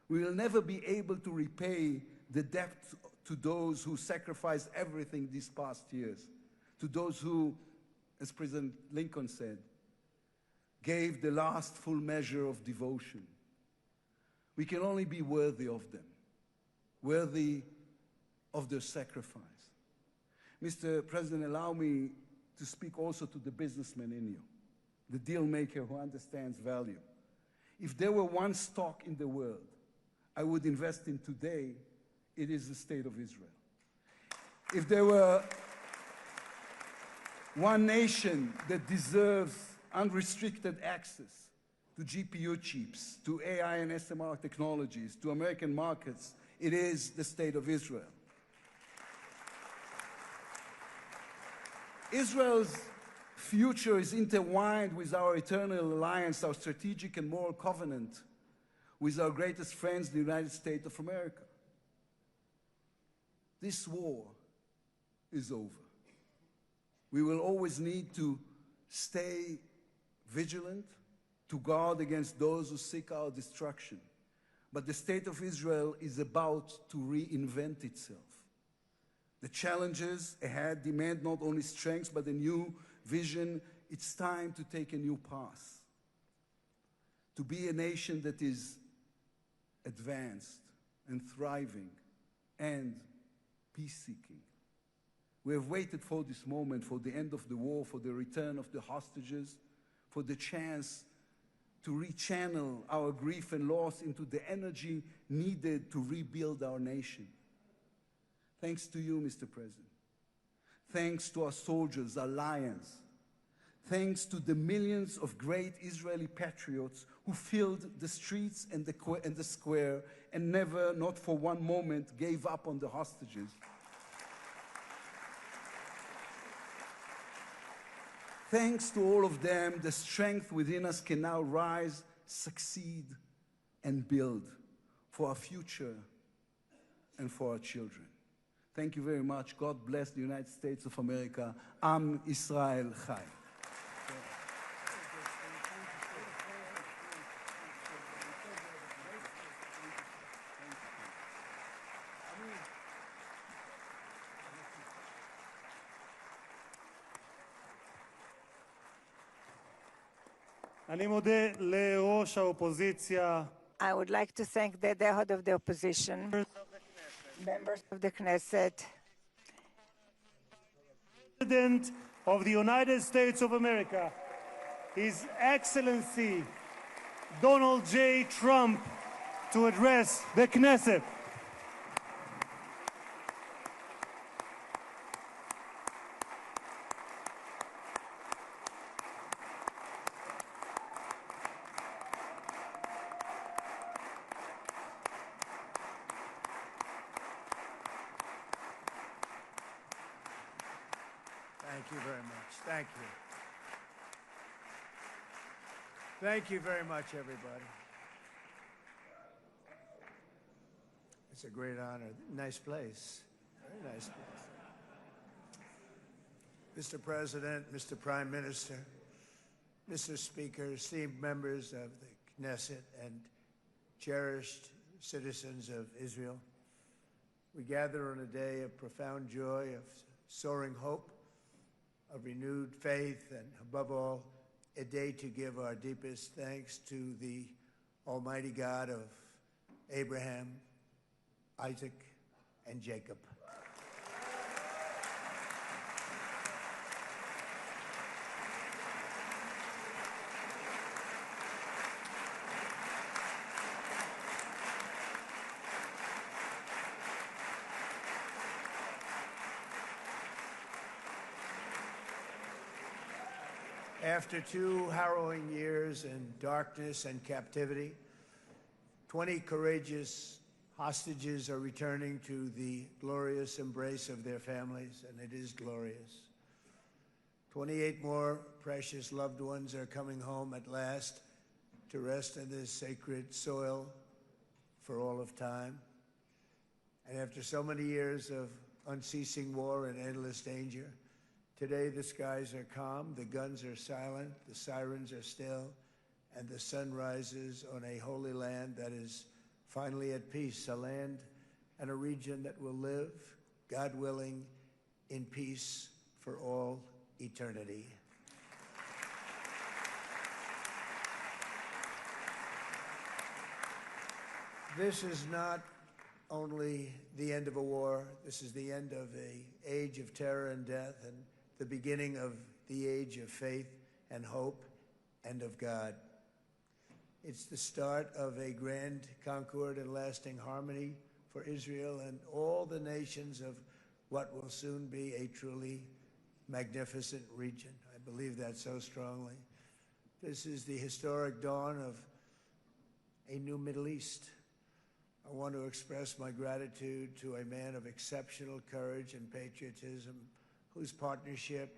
We will never be able to repay the debt to those who sacrificed everything these past years, to those who, as President Lincoln said, gave the last full measure of devotion. We can only be worthy of them, worthy of their sacrifice. Mr. President, allow me to speak also to the businessman in you, the deal maker who understands value. If there were one stock in the world I would invest in today, it is the state of Israel. If there were one nation that deserves unrestricted access to GPU chips, to AI and SMR technologies, to American markets, it is the state of Israel. Israel's future is intertwined with our eternal alliance, our strategic and moral covenant with our greatest friends, the United States of America. This war is over. We will always need to stay vigilant, to guard against those who seek our destruction. But the state of Israel is about to reinvent itself. The challenges ahead demand not only strength, but a new vision. It's time to take a new path, to be a nation that is advanced and thriving and peace-seeking. We have waited for this moment, for the end of the war, for the return of the hostages, for the chance to rechannel our grief and loss into the energy needed to rebuild our nation. Thanks to you, Mr. President. Thanks to our soldiers, our lions. Thanks to the millions of great Israeli patriots who filled the streets and the square and never, not for one moment, gave up on the hostages. Thanks to all of them, the strength within us can now rise, succeed, and build for our future and for our children. Thank you very much. God bless the United States of America. Am Israel Chai. אני מודה לראש האופוזיציה, I would like to thank the head of the opposition, members of the Knesset, President of the United States of America, His Excellency Donald J. Trump, to address the Knesset. Thank you very much. Thank you. Thank you very much, everybody. It's a great honor. Nice place. Very nice place. Mr. President, Mr. Prime Minister, Mr. Speaker, esteemed members of the Knesset and cherished citizens of Israel, we gather on a day of profound joy, of soaring hope, of renewed faith, and above all, a day to give our deepest thanks to the Almighty God of Abraham, Isaac, and Jacob. After 2 harrowing years in darkness and captivity, 20 courageous hostages are returning to the glorious embrace of their families, and it is glorious. 28 more precious loved ones are coming home at last to rest in this sacred soil for all of time. And after so many years of unceasing war and endless danger, today the skies are calm, the guns are silent, the sirens are still, and the sun rises on a holy land that is finally at peace, a land and a region that will live, God willing, in peace for all eternity. This is not only the end of a war, this is the end of an age of terror and death and the beginning of the age of faith and hope and of God. It's the start of a grand concord and lasting harmony for Israel and all the nations of what will soon be a truly magnificent region. I believe that so strongly. This is the historic dawn of a new Middle East. I want to express my gratitude to a man of exceptional courage and patriotism whose partnership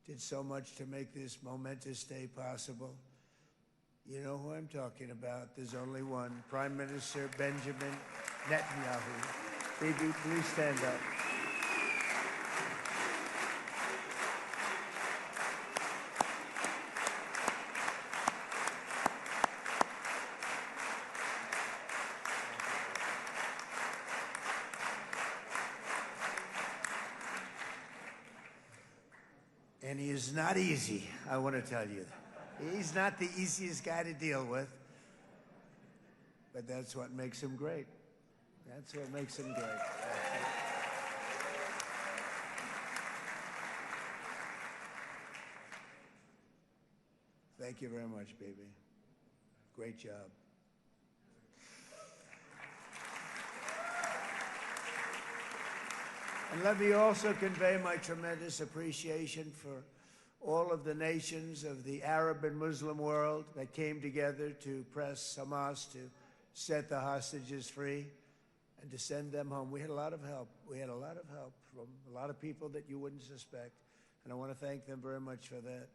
did so much to make this momentous day possible. You know who I'm talking about. There's only one, Prime Minister Benjamin Netanyahu. Bibi, please stand up. And he is not easy, I want to tell you. He's not the easiest guy to deal with, but that's what makes him great. That's what makes him great. Thank you very much, baby. Great job. And let me also convey my tremendous appreciation for all of the nations of the Arab and Muslim world that came together to press Hamas to set the hostages free and to send them home. We had a lot of help. We had a lot of help from a lot of people that you wouldn't suspect, and I want to thank them very much for that.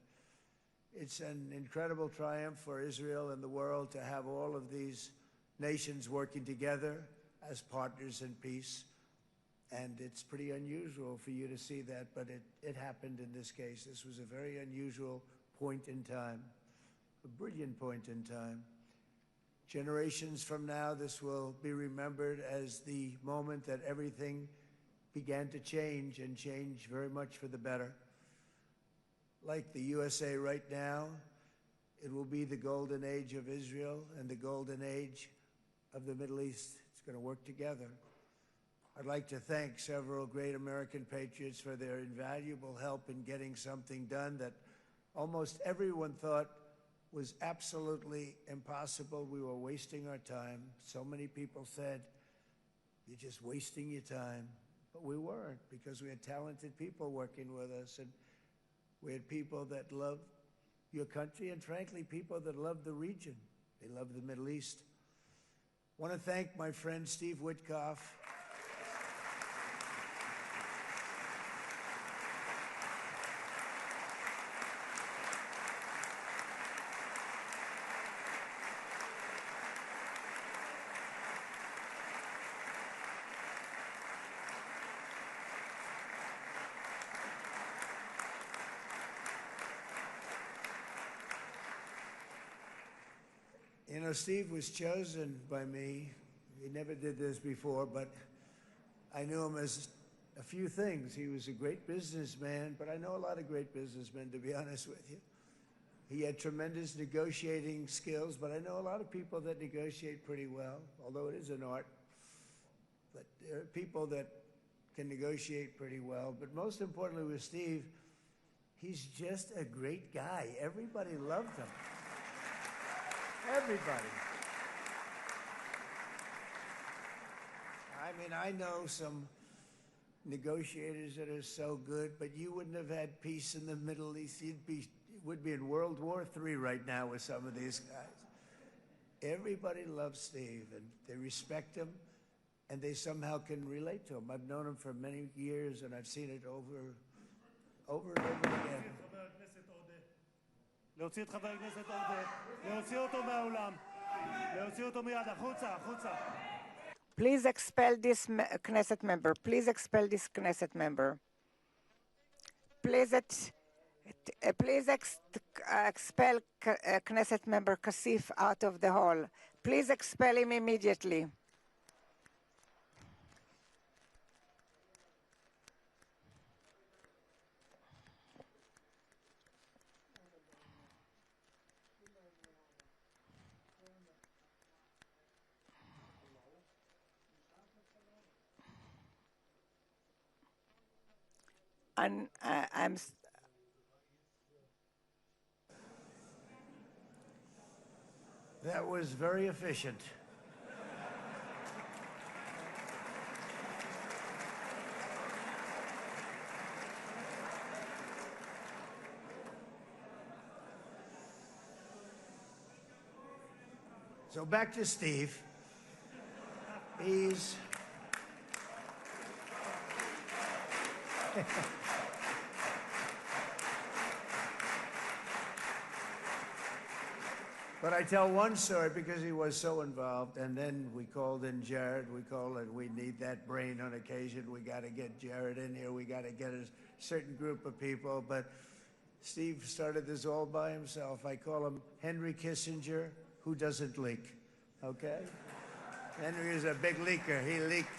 It's an incredible triumph for Israel and the world to have all of these nations working together as partners in peace. And it's pretty unusual for you to see that, but it happened in this case. This was a very unusual point in time, a brilliant point in time. Generations from now, this will be remembered as the moment that everything began to change, and change very much for the better. Like the USA right now, it will be the golden age of Israel and the golden age of the Middle East. It's going to work together. I'd like to thank several great American patriots for their invaluable help in getting something done that almost everyone thought was absolutely impossible. We were wasting our time. So many people said, "You're just wasting your time." But we weren't, because we had talented people working with us, and we had people that loved your country, and frankly, people that loved the region. They loved the Middle East. I want to thank my friend Steve Witkoff. You know, Steve was chosen by me. He never did this before, but I knew him as a few things. He was a great businessman, but I know a lot of great businessmen, to be honest with you. He had tremendous negotiating skills, but I know a lot of people that negotiate pretty well, although it is an art. But there are people that can negotiate pretty well. But most importantly with Steve, he's just a great guy. Everybody loved him. Everybody. I mean, I know some negotiators that are so good, but you wouldn't have had peace in the Middle East. You would be in World War III right now with some of these guys. Everybody loves Steve, and they respect him, and they somehow can relate to him. I've known him for many years, and I've seen it over and over again. להוציא את חבר הכנסת עודה, להוציא אותו מהאולם, להוציא אותו מיד, החוצה, החוצה. Please expel this Knesset member. Please expel this Knesset member. Please expel Knesset member Kasif out of the hall. Please expel him immediately. And That was very efficient. So back to Steve. He's But I tell one story because he was so involved, and then we called in Jared. We called it, we need that brain on occasion. We got to get Jared in here. We got to get a certain group of people. But Steve started this all by himself. I call him Henry Kissinger, who doesn't leak, okay? Henry is a big leaker. He leaked.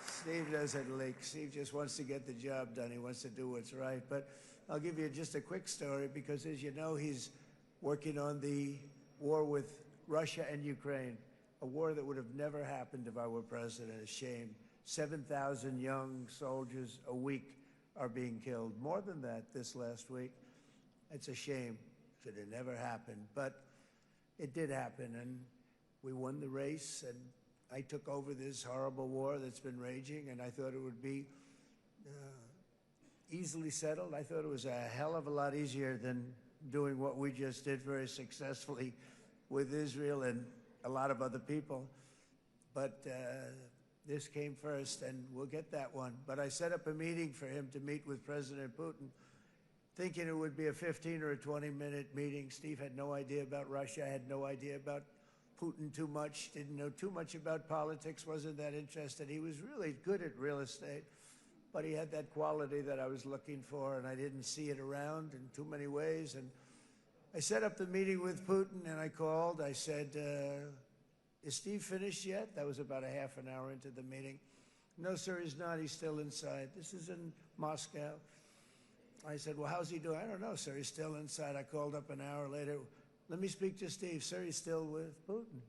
Steve doesn't leak. Steve just wants to get the job done. He wants to do what's right. But I'll give you just a quick story because, as you know, he's working on the war with Russia and Ukraine, a war that would have never happened if I were president. A shame. 7,000 young soldiers a week are being killed. More than that this last week. It's a shame. Should have never happened. But it did happen, and we won the race, and I took over this horrible war that's been raging, and I thought it would be easily settled. I thought it was a hell of a lot easier than doing what we just did very successfully with Israel and a lot of other people. But this came first, and we'll get that one. But I set up a meeting for him to meet with President Putin, thinking it would be a 15 or a 20-minute meeting. Steve had no idea about Russia, had no idea about Putin too much, didn't know too much about politics, wasn't that interested. He was really good at real estate, but he had that quality that I was looking for, and I didn't see it around in too many ways. And I set up the meeting with Putin, and I called. I said, is Steve finished yet? That was about a half an hour into the meeting. No, sir, he's not. He's still inside. This is in Moscow. I said, well, how's he doing? I don't know, sir. He's still inside. I called up an hour later. Let me speak to Steve. Sir, he's still with Putin.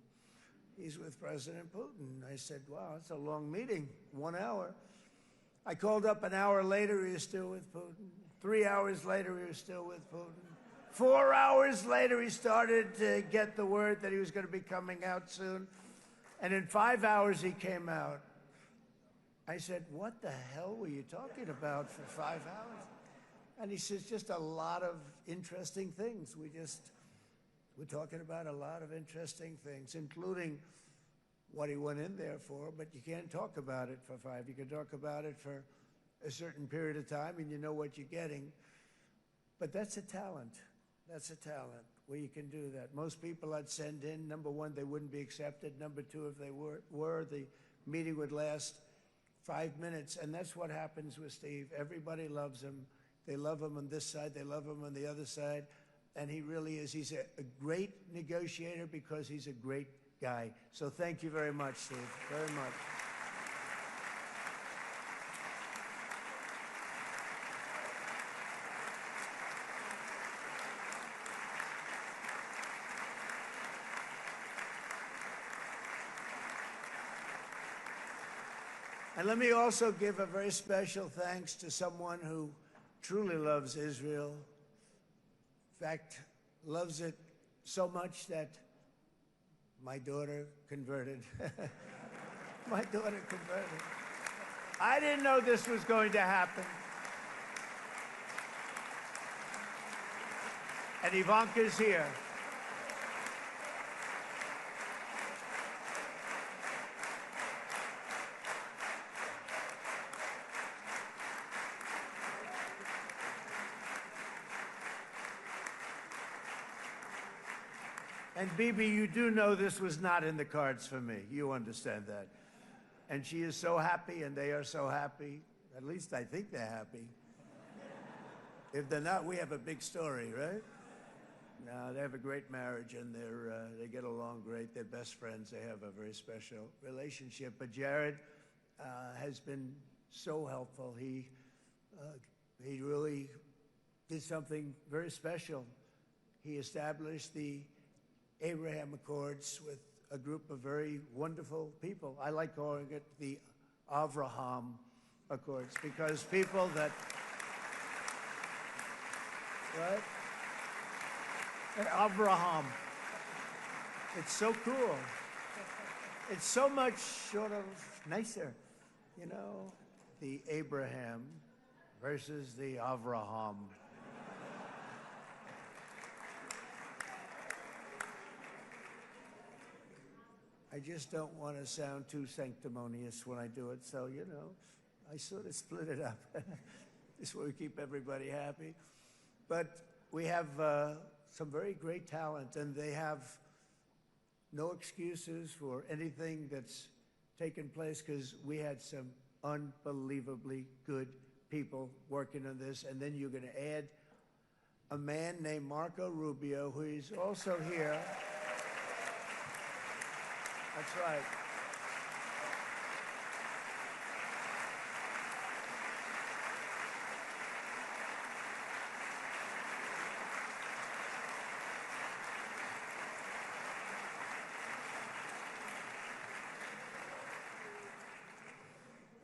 He's with President Putin. I said, wow, that's a long meeting, 1 hour. I called up an hour later, he was still with Putin. 3 hours later, he was still with Putin. 4 hours later, he started to get the word that he was going to be coming out soon. And in 5 hours, he came out. I said, what the hell were you talking about for 5 hours? And he says, just a lot of interesting things. We're talking about a lot of interesting things, including what he went in there for, but you can't talk about it for 5. You can talk about it for a certain period of time, and you know what you're getting. But that's a talent. That's a talent, where you can do that. Most people I'd send in, number one, they wouldn't be accepted. Number two, if they were, the meeting would last 5 minutes, and that's what happens with Steve. Everybody loves him. They love him on this side. They love him on the other side. And he really is. He's a great negotiator because he's a great guy. So thank you very much, Steve, very much. And let me also give a very special thanks to someone who truly loves Israel. In fact, loves it so much that my daughter converted. My daughter converted. I didn't know this was going to happen. And Ivanka's here. And Bibi, you do know this was not in the cards for me. You understand that. And she is so happy, and they are so happy. At least I think they're happy. If they're not, we have a big story, right? No, they have a great marriage, and they get along great. They're best friends. They have a very special relationship. But Jared has been so helpful. He really did something very special. He established the Abraham Accords with a group of very wonderful people. I like calling it the Avraham Accords, because people that, right? Avraham. It's so cool. It's so much sort of nicer, you know? The Abraham versus the Avraham. I just don't want to sound too sanctimonious when I do it, so, you know, I sort of split it up. This way we keep everybody happy. But we have some very great talent, and they have no excuses for anything that's taken place, because we had some unbelievably good people working on this. And then you're going to add a man named Marco Rubio, who is also here. That's right.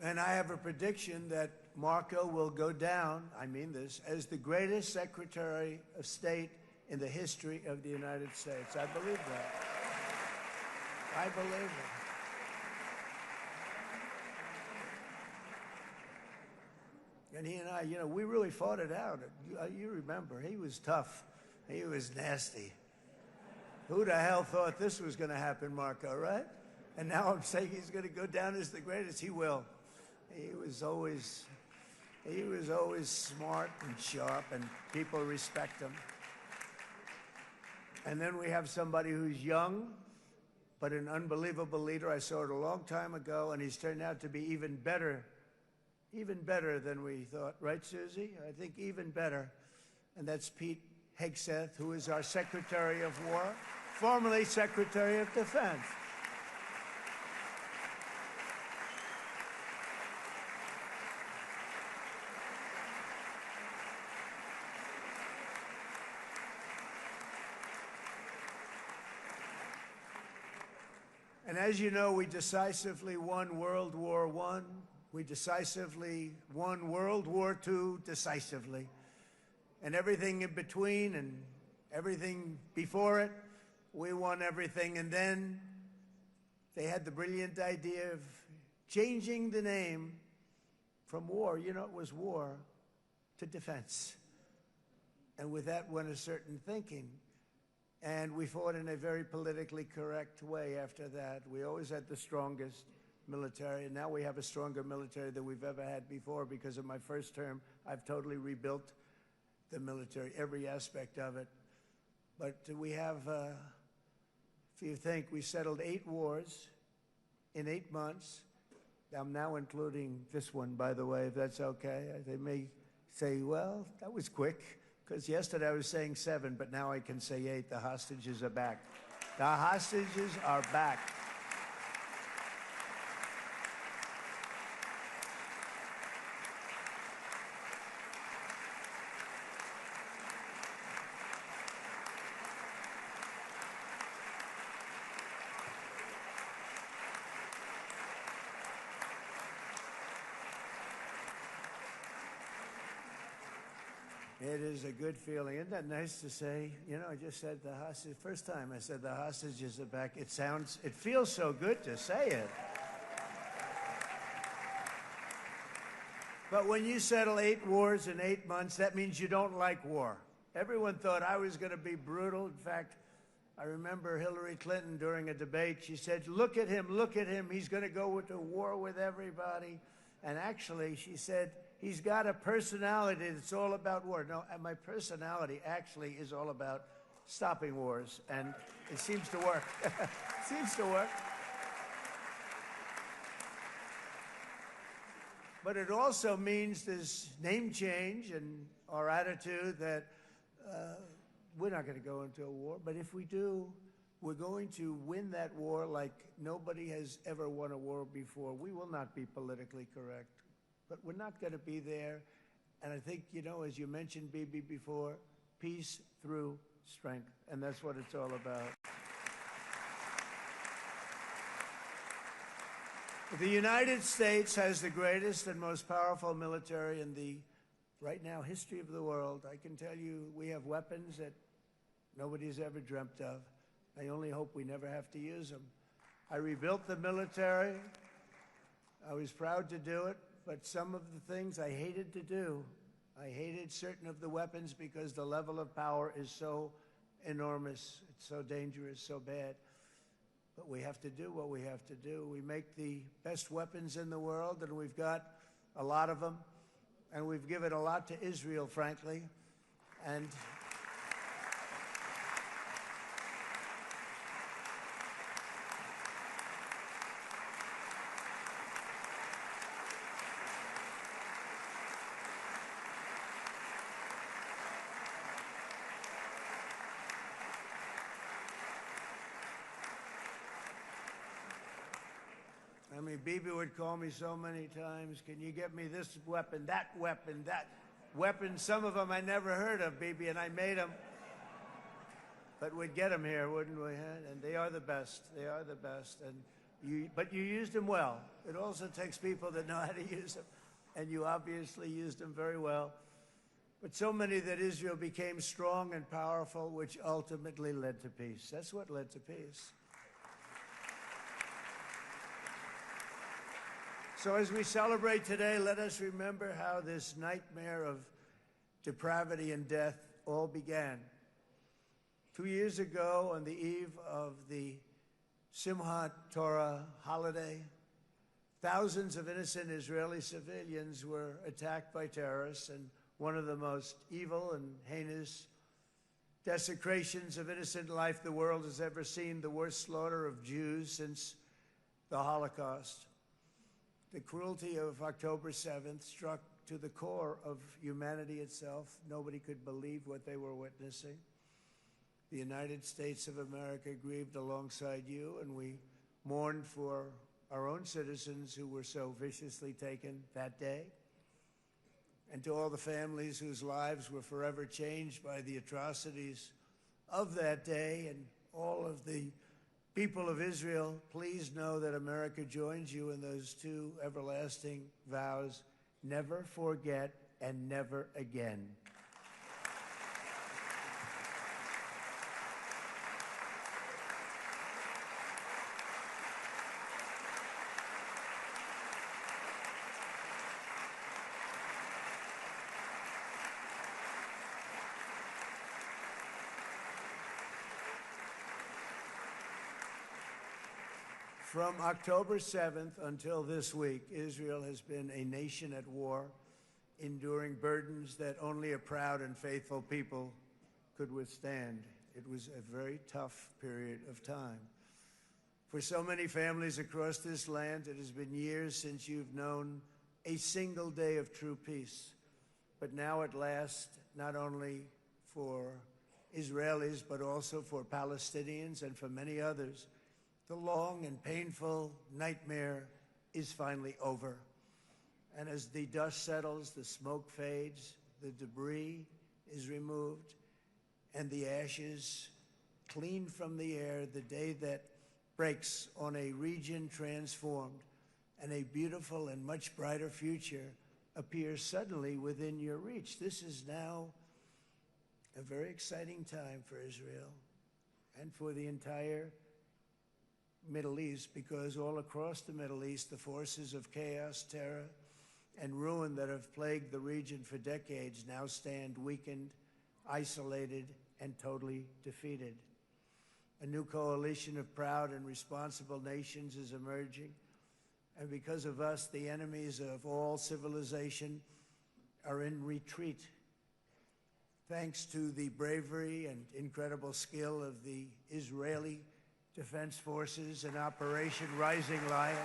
And I have a prediction that Marco will go down, I mean this, as the greatest Secretary of State in the history of the United States. I believe that. I believe it. And he and I, you know, we really fought it out. You remember, he was tough. He was nasty. Who the hell thought this was going to happen, Marco, right? And now I'm saying he's going to go down as the greatest. He will. He was always smart and sharp, and people respect him. And then we have somebody who's young, but an unbelievable leader. I saw it a long time ago, and he's turned out to be even better than we thought. Right, Susie? I think even better. And that's Pete Hegseth, who is our Secretary of War, formerly Secretary of Defense. And as you know, we decisively won World War I. We decisively won World War II decisively. And everything in between and everything before it, we won everything. And then they had the brilliant idea of changing the name from war, you know, it was war, to defense. And with that went a certain thinking. And we fought in a very politically correct way after that. We always had the strongest military, and now we have a stronger military than we've ever had before. Because of my first term, I've totally rebuilt the military, every aspect of it. But we have, if you think, we settled 8 wars in 8 months. I'm now including this one, by the way, if that's okay. They may say, well, that was quick. Because yesterday I was saying 7, but now I can say 8. The hostages are back. The hostages are back. It is a good feeling. Isn't that nice to say? You know, I just said the hostage. First time I said the hostages are back. It feels so good to say it. But when you settle 8 wars in 8 months, that means you don't like war. Everyone thought I was going to be brutal. In fact, I remember Hillary Clinton during a debate, she said, look at him, he's going to go to war with everybody. And actually, she said, he's got a personality that's all about war. No, and my personality actually is all about stopping wars, and it seems to work. It seems to work. But it also means this name change and our attitude that we're not going to go into a war, but if we do, we're going to win that war like nobody has ever won a war before. We will not be politically correct, but we're not going to be there. And I think, you know, as you mentioned, Bibi, before, peace through strength, and that's what it's all about. The United States has the greatest and most powerful military in the, right now, history of the world. I can tell you we have weapons that nobody's ever dreamt of. I only hope we never have to use them. I rebuilt the military. I was proud to do it, but some of the things I hated to do. I hated certain of the weapons because the level of power is so enormous. It's so dangerous, so bad. But we have to do what we have to do. We make the best weapons in the world, and we've got a lot of them. And we've given a lot to Israel, frankly. And I mean, Bibi would call me so many times, can you get me this weapon, that weapon, that weapon? Some of them I never heard of, Bibi, and I made them. But we'd get them here, wouldn't we? And they are the best. They are the best. But you used them well. It also takes people that know how to use them. And you obviously used them very well. But so many that Israel became strong and powerful, which ultimately led to peace. That's what led to peace. So as we celebrate today, let us remember how this nightmare of depravity and death all began. 2 years ago, on the eve of the Simchat Torah holiday, thousands of innocent Israeli civilians were attacked by terrorists, and one of the most evil and heinous desecrations of innocent life the world has ever seen, the worst slaughter of Jews since the Holocaust. The cruelty of October 7th struck to the core of humanity itself. Nobody could believe what they were witnessing. The United States of America grieved alongside you, and we mourned for our own citizens who were so viciously taken that day. And to all the families whose lives were forever changed by the atrocities of that day, and all of the people of Israel, please know that America joins you in those two everlasting vows: never forget and never again. From October 7th until this week, Israel has been a nation at war, enduring burdens that only a proud and faithful people could withstand. It was a very tough period of time. For so many families across this land, it has been years since you've known a single day of true peace. But now at last, not only for Israelis, but also for Palestinians and for many others, the long and painful nightmare is finally over. And as the dust settles, the smoke fades, the debris is removed, and the ashes cleaned from the air, the day that breaks on a region transformed, and a beautiful and much brighter future appears suddenly within your reach. This is now a very exciting time for Israel and for the entire Middle East, because all across the Middle East, the forces of chaos, terror, and ruin that have plagued the region for decades now stand weakened, isolated, and totally defeated. A new coalition of proud and responsible nations is emerging, and because of us, the enemies of all civilization are in retreat. thanks to the bravery and incredible skill of the Israeli Defense Forces in Operation Rising Lion.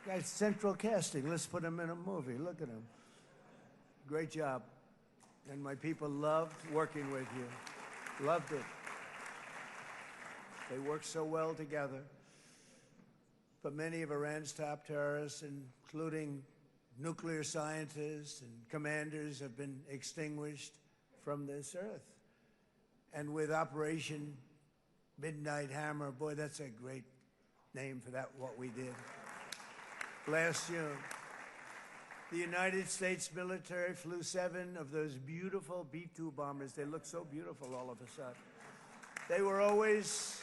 Guy's central casting. Let's put him in a movie. Look at him. Great job. And my people loved working with you. Loved it. They worked so well together. But many of Iran's top terrorists, including nuclear scientists and commanders, have been extinguished from this earth. And with Operation Midnight Hammer, boy, that's a great name for that, what we did. Last June, the United States military flew 7 of those beautiful B-2 bombers. They look so beautiful all of a sudden. They were always,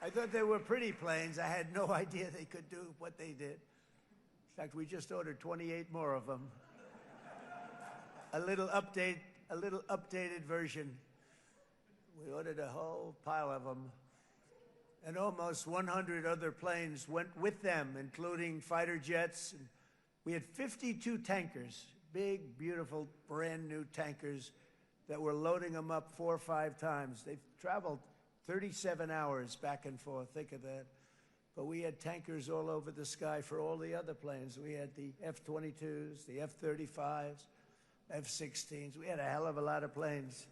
I thought they were pretty planes. I had no idea they could do what they did. In fact, we just ordered 28 more of them. A little updated version. We ordered a whole pile of them. And almost 100 other planes went with them, including fighter jets. And we had 52 tankers, big, beautiful, brand new tankers that were loading them up 4 or 5 times. They've traveled 37 hours back and forth. Think of that. But we had tankers all over the sky for all the other planes. We had the F-22s, the F-35s, F-16s. We had a hell of a lot of planes.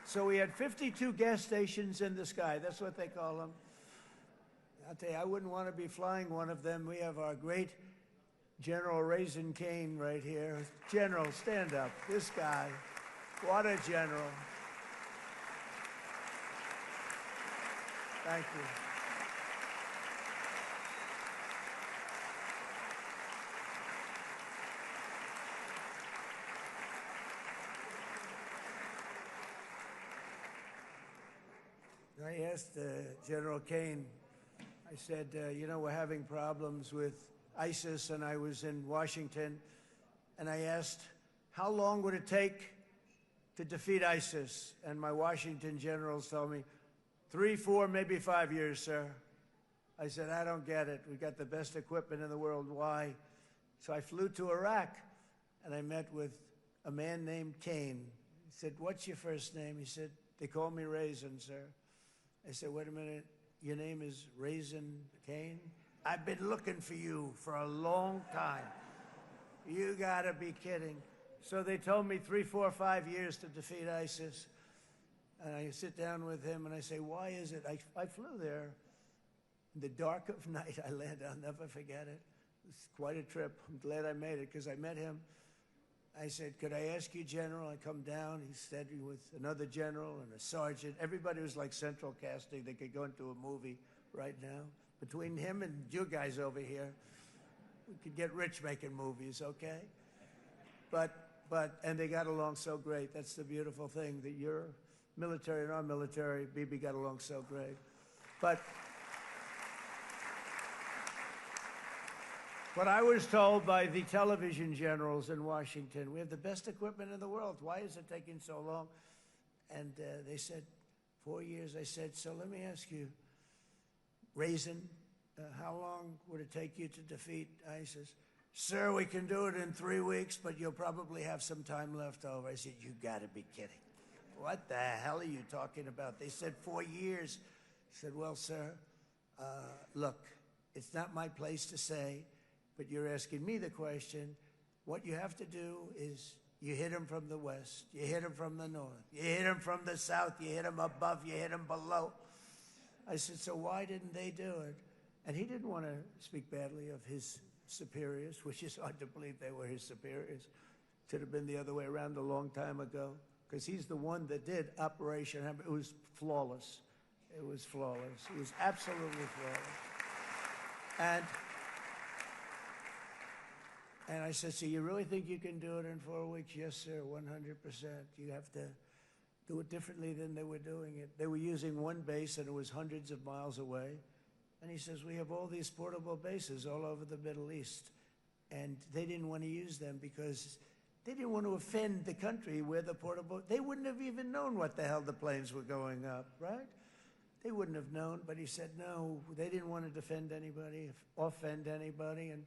So we had 52 gas stations in the sky. That's what they call them. I'll tell you, I wouldn't want to be flying one of them. We have our great General Raisin Cain right here. General, stand up. This guy, what a general. Thank you. I asked General Cain, I said, you know, we're having problems with ISIS, and I was in Washington, and I asked, how long would it take to defeat ISIS? And my Washington generals told me, 3, 4, maybe 5 years, sir. I said, I don't get it. We've got the best equipment in the world. Why? So I flew to Iraq, and I met with a man named Cain. He said, what's your first name? He said, they call me Raisin, sir. I said, wait a minute, your name is Raisin Cain? I've been looking for you for a long time. You gotta be kidding. So they told me 3, 4, 5 years to defeat ISIS. And I sit down with him and I say, why is it? I flew there in the dark of night. I landed, I'll never forget it. It's quite a trip. I'm glad I made it because I met him. I said, could I ask you, General? I come down. He's standing with another general and a sergeant. Everybody was like central casting. They could go into a movie right now. Between him and you guys over here, we could get rich making movies, okay? And they got along so great. That's the beautiful thing, that your military and our military, Bibi, got along so great. But what I was told by the television generals in Washington, we have the best equipment in the world. Why is it taking so long? And they said, 4 years. I said, so let me ask you, Raisin, how long would it take you to defeat ISIS? Sir, we can do it in 3 weeks, but you'll probably have some time left over. I said, you gotta be kidding. What the hell are you talking about? They said 4 years. I said, well, sir, look, it's not my place to say, but you're asking me the question. What you have to do is you hit him from the west, you hit him from the north, you hit him from the south, you hit him above, you hit him below. I said, so why didn't they do it? And he didn't want to speak badly of his superiors, which is hard to believe they were his superiors. Should have been the other way around a long time ago, because he's the one that did Operation Hammer. It was flawless. It was flawless. It was absolutely flawless. And I said, so you really think you can do it in 4 weeks? Yes, sir, 100%. You have to do it differently than they were doing it. They were using one base, and it was hundreds of miles away. And he says, we have all these portable bases all over the Middle East. And they didn't want to use them because they didn't want to offend the country where the portable, they wouldn't have even known what the hell the planes were going up, right? They wouldn't have known, but he said, no, they didn't want to defend anybody, offend anybody, and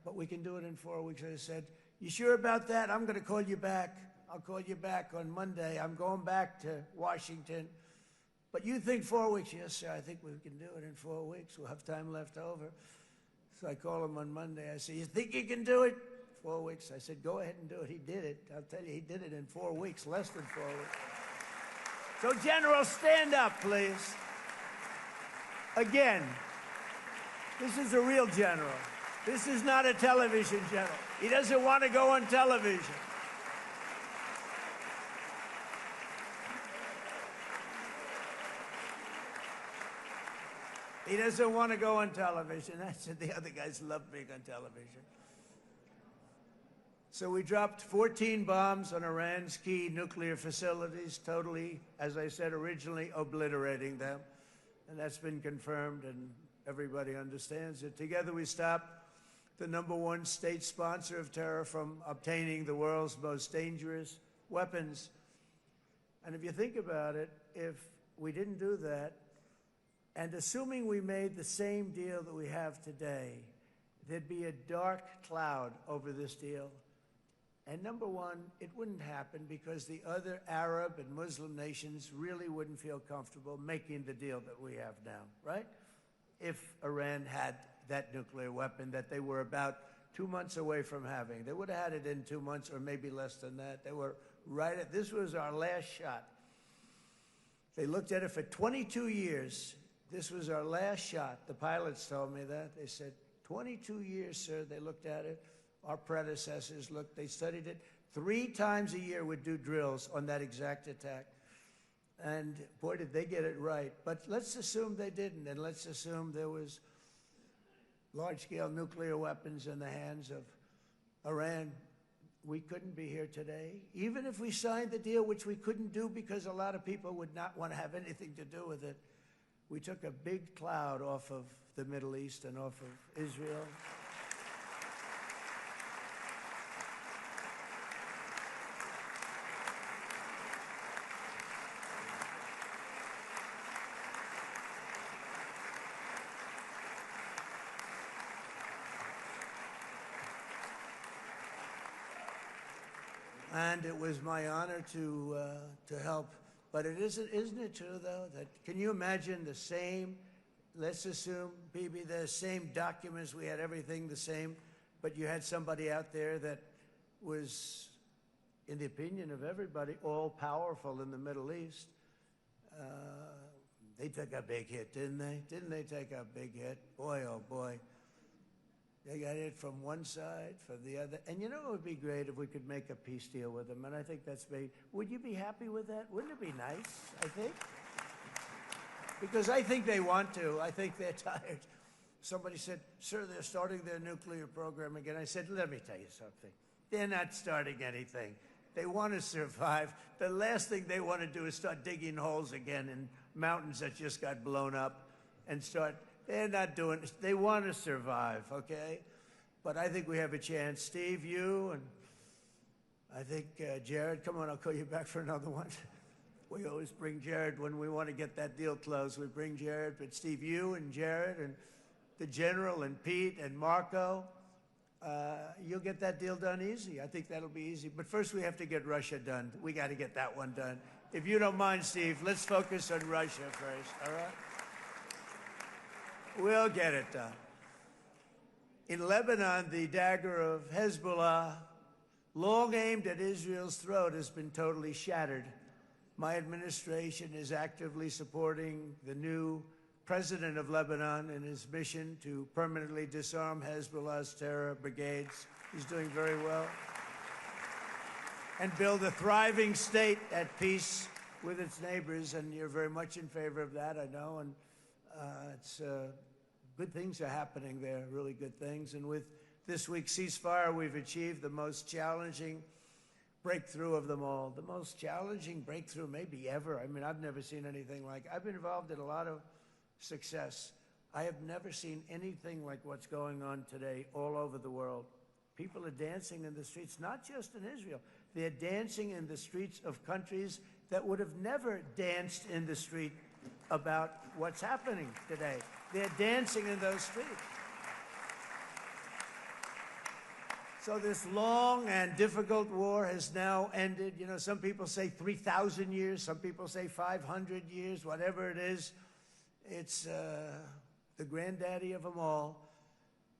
but we can do it in 4 weeks. I said, you sure about that? I'm going to call you back. I'll call you back on Monday. I'm going back to Washington. But you think 4 weeks? Yes, sir, I think we can do it in 4 weeks. We'll have time left over. So I call him on Monday. I say, you think you can do it? 4 weeks. I said, go ahead and do it. He did it. I'll tell you, he did it in 4 weeks, less than 4 weeks. So, General, stand up, please. Again, this is a real general. This is not a television general. He doesn't want to go on television. He doesn't want to go on television. I said the other guys love being on television. So we dropped 14 bombs on Iran's key nuclear facilities, totally, as I said originally, obliterating them. And that's been confirmed, and everybody understands it. Together we stopped the #1 state sponsor of terror from obtaining the world's most dangerous weapons. And if you think about it, if we didn't do that, and assuming we made the same deal that we have today, there'd be a dark cloud over this deal. And #1, it wouldn't happen because the other Arab and Muslim nations really wouldn't feel comfortable making the deal that we have now, right? If Iran had that nuclear weapon that they were about 2 months away from having. They would have had it in 2 months or maybe less than that. They were right at, this was our last shot. They looked at it for 22 years. This was our last shot. The pilots told me that. They said, 22 years, sir. They looked at it. Our predecessors looked, they studied it. 3 times a year would do drills on that exact attack. And boy, did they get it right. But let's assume they didn't, and let's assume there was large-scale nuclear weapons in the hands of Iran. We couldn't be here today. Even if we signed the deal, which we couldn't do because a lot of people would not want to have anything to do with it, we took a big cloud off of the Middle East and off of Israel. And it was my honor to help. But it isn't it true, though, that can you imagine the same, let's assume, Bibi, the same documents, we had everything the same, but you had somebody out there that was, in the opinion of everybody, all-powerful in the Middle East. They took a big hit, didn't they? Didn't they take a big hit? Boy, oh boy. They got hit from one side, from the other. And you know it would be great if we could make a peace deal with them, and I think that's made. Would you be happy with that? Wouldn't it be nice, I think? Because I think they want to. I think they're tired. Somebody said, sir, they're starting their nuclear program again. I said, let me tell you something. They're not starting anything. They want to survive. The last thing they want to do is start digging holes again in mountains that just got blown up and start. They're not doing it. They want to survive, okay? But I think we have a chance. Steve, you, and I think Jared, come on, I'll call you back for another one. We always bring Jared when we want to get that deal closed. We bring Jared, but Steve, you and Jared and the General and Pete and Marco, you'll get that deal done easy. I think that'll be easy. But first we have to get Russia done. We got to get that one done. If you don't mind, Steve, let's focus on Russia first, all right? We'll get it done. In Lebanon, the dagger of Hezbollah, long aimed at Israel's throat, has been totally shattered. My administration is actively supporting the new president of Lebanon in his mission to permanently disarm Hezbollah's terror brigades. He's doing very well. And build a thriving state at peace with its neighbors, and you're very much in favor of that, I know. And good things are happening there, really good things. And with this week's ceasefire, we've achieved the most challenging breakthrough of them all, the most challenging breakthrough maybe ever. I mean, I've never seen anything like it. I've been involved in a lot of success. I have never seen anything like what's going on today all over the world. People are dancing in the streets, not just in Israel. They're dancing in the streets of countries that would have never danced in the street about what's happening today. They're dancing in those streets. So this long and difficult war has now ended. You know, some people say 3,000 years, some people say 500 years, whatever it is. It's the granddaddy of them all.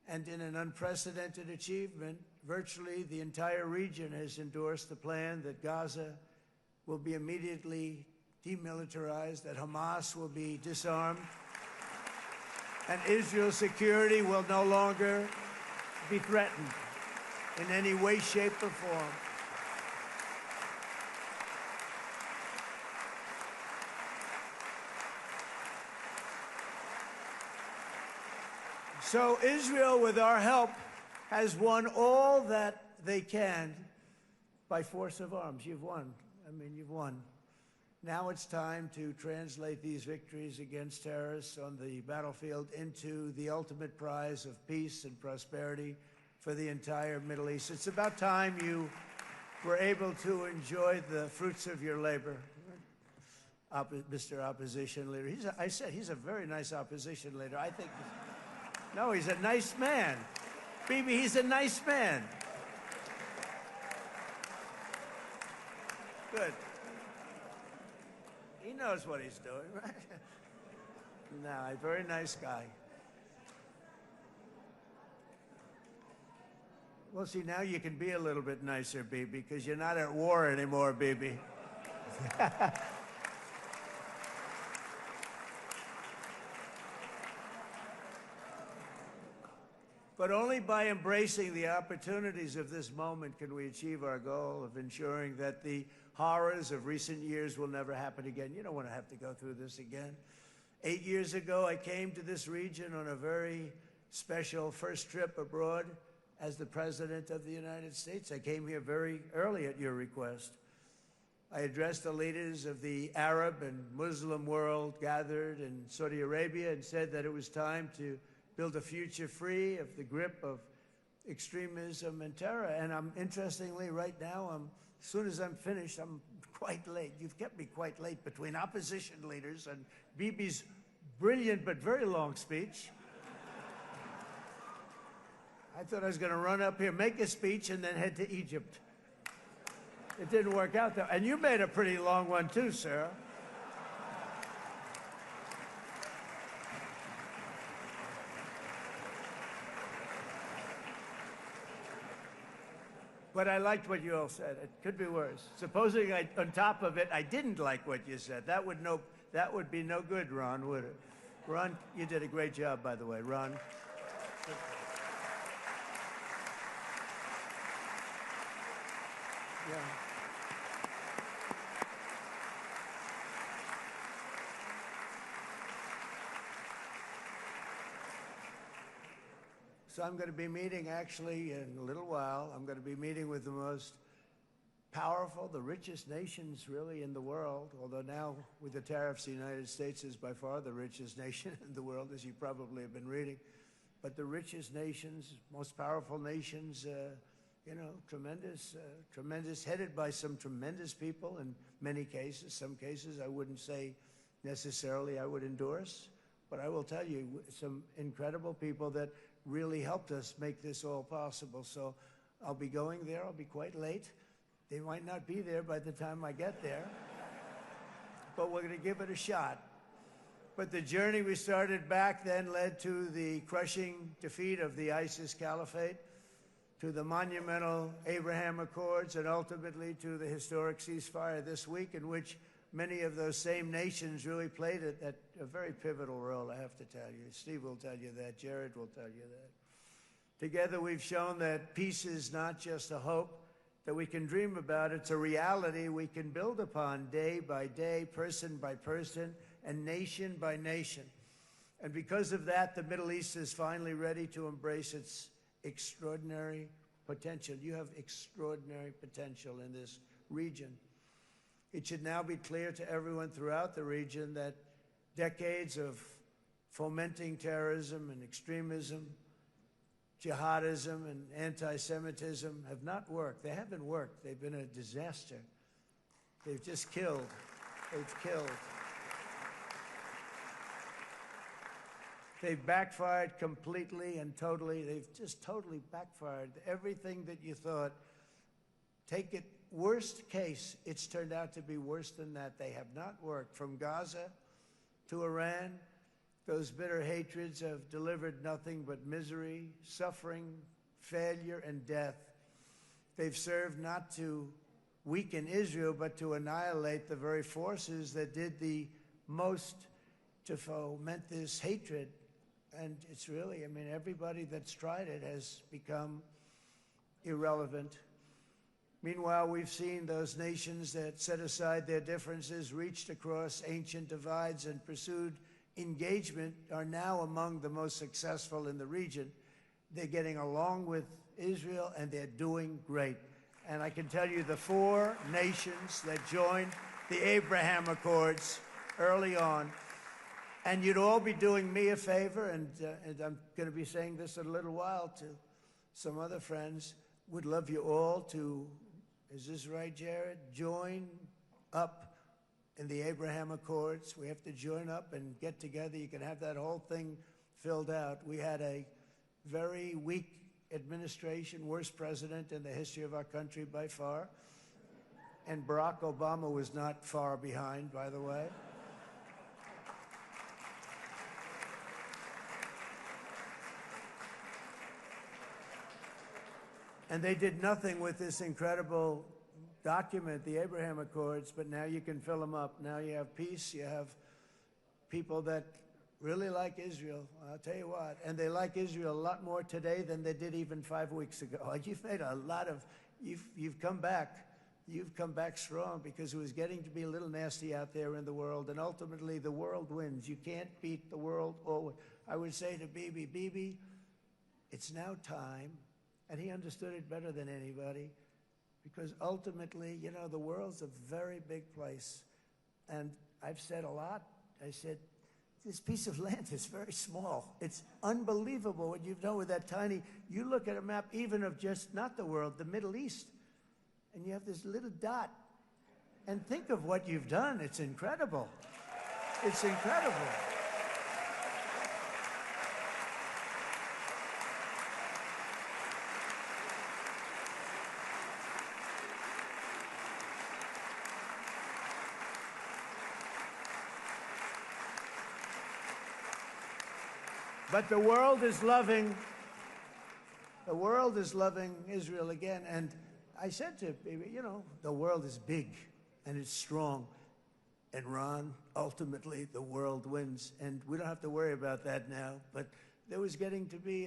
And in an unprecedented achievement, virtually the entire region has endorsed the plan that Gaza will be immediately demilitarized, that Hamas will be disarmed, and Israel's security will no longer be threatened in any way, shape, or form. So Israel, with our help, has won all that they can by force of arms. You've won. I mean, you've won. Now it's time to translate these victories against terrorists on the battlefield into the ultimate prize of peace and prosperity for the entire Middle East. It's about time you were able to enjoy the fruits of your labor. Mr. Opposition Leader. I said he's a very nice opposition leader. I think, no, he's a nice man. Bibi, he's a nice man. Good. He knows what he's doing, right? No, a very nice guy. Well, see, now you can be a little bit nicer, Bibi, because you're not at war anymore, Bibi. But only by embracing the opportunities of this moment can we achieve our goal of ensuring that the horrors of recent years will never happen again. You don't want to have to go through this again. 8 years ago, I came to this region on a very special first trip abroad as the President of the United States. I came here very early at your request. I addressed the leaders of the Arab and Muslim world gathered in Saudi Arabia and said that it was time to build a future free of the grip of extremism and terror. And interestingly, right now, as soon as I'm finished, I'm quite late. You've kept me quite late between opposition leaders and Bibi's brilliant but very long speech. I thought I was going to run up here, make a speech, and then head to Egypt. It didn't work out, though. And you made a pretty long one, too, sir. But I liked what you all said. It could be worse. Supposing on top of it, I didn't like what you said. That would be no good, Ron, would it? Ron, you did a great job, by the way, Ron. Yeah. So I'm going to be meeting, actually, in a little while, I'm going to be meeting with the most powerful, the richest nations, really, in the world, although now, with the tariffs, the United States is by far the richest nation in the world, as you probably have been reading. But the richest nations, most powerful nations, you know, tremendous, headed by some tremendous people in many cases. Some cases I wouldn't say necessarily I would endorse, but I will tell you, some incredible people that really helped us make this all possible. So I'll be going there. I'll be quite late. They might not be there by the time I get there, but we're going to give it a shot. But the journey we started back then led to the crushing defeat of the ISIS caliphate, to the monumental Abraham Accords, and ultimately to the historic ceasefire this week, in which many of those same nations really played a very pivotal role, I have to tell you. Steve will tell you that. Jared will tell you that. Together, we've shown that peace is not just a hope that we can dream about. It's a reality we can build upon day by day, person by person, and nation by nation. And because of that, the Middle East is finally ready to embrace its extraordinary potential. You have extraordinary potential in this region. It should now be clear to everyone throughout the region that decades of fomenting terrorism and extremism, jihadism and anti-Semitism have not worked. They haven't worked. They've been a disaster. They've just killed. They've killed. They've backfired completely and totally. They've just totally backfired. Everything that you thought, take it worst case, it's turned out to be worse than that. They have not worked. From Gaza to Iran, those bitter hatreds have delivered nothing but misery, suffering, failure, and death. They've served not to weaken Israel, but to annihilate the very forces that did the most to foment this hatred. And it's really, I mean, everybody that's tried it has become irrelevant. Meanwhile, we've seen those nations that set aside their differences, reached across ancient divides, and pursued engagement are now among the most successful in the region. They're getting along with Israel, and they're doing great. And I can tell you the 4 nations that joined the Abraham Accords early on, and you'd all be doing me a favor, and I'm going to be saying this in a little while to some other friends, would love you all to, is this right, Jared? Join up in the Abraham Accords. We have to join up and get together. You can have that whole thing filled out. We had a very weak administration, worst president in the history of our country by far. And Barack Obama was not far behind, by the way. And they did nothing with this incredible document, the Abraham Accords, but now you can fill them up. Now you have peace, you have people that really like Israel, I'll tell you what, and they like Israel a lot more today than they did even 5 weeks ago. You've made a lot of, you've come back strong, because it was getting to be a little nasty out there in the world, and ultimately the world wins. You can't beat the world always. I would say to Bibi, it's now time, and he understood it better than anybody, because ultimately, you know, the world's a very big place. And I've said a lot. I said, this piece of land is very small. It's unbelievable what you've done with that tiny, you look at a map even of just, not the world, the Middle East, and you have this little dot. And think of what you've done. It's incredible. It's incredible. But the world is loving Israel again. And I said to him, you know, the world is big and it's strong. And Ron, ultimately, the world wins. And we don't have to worry about that now. But there was getting to be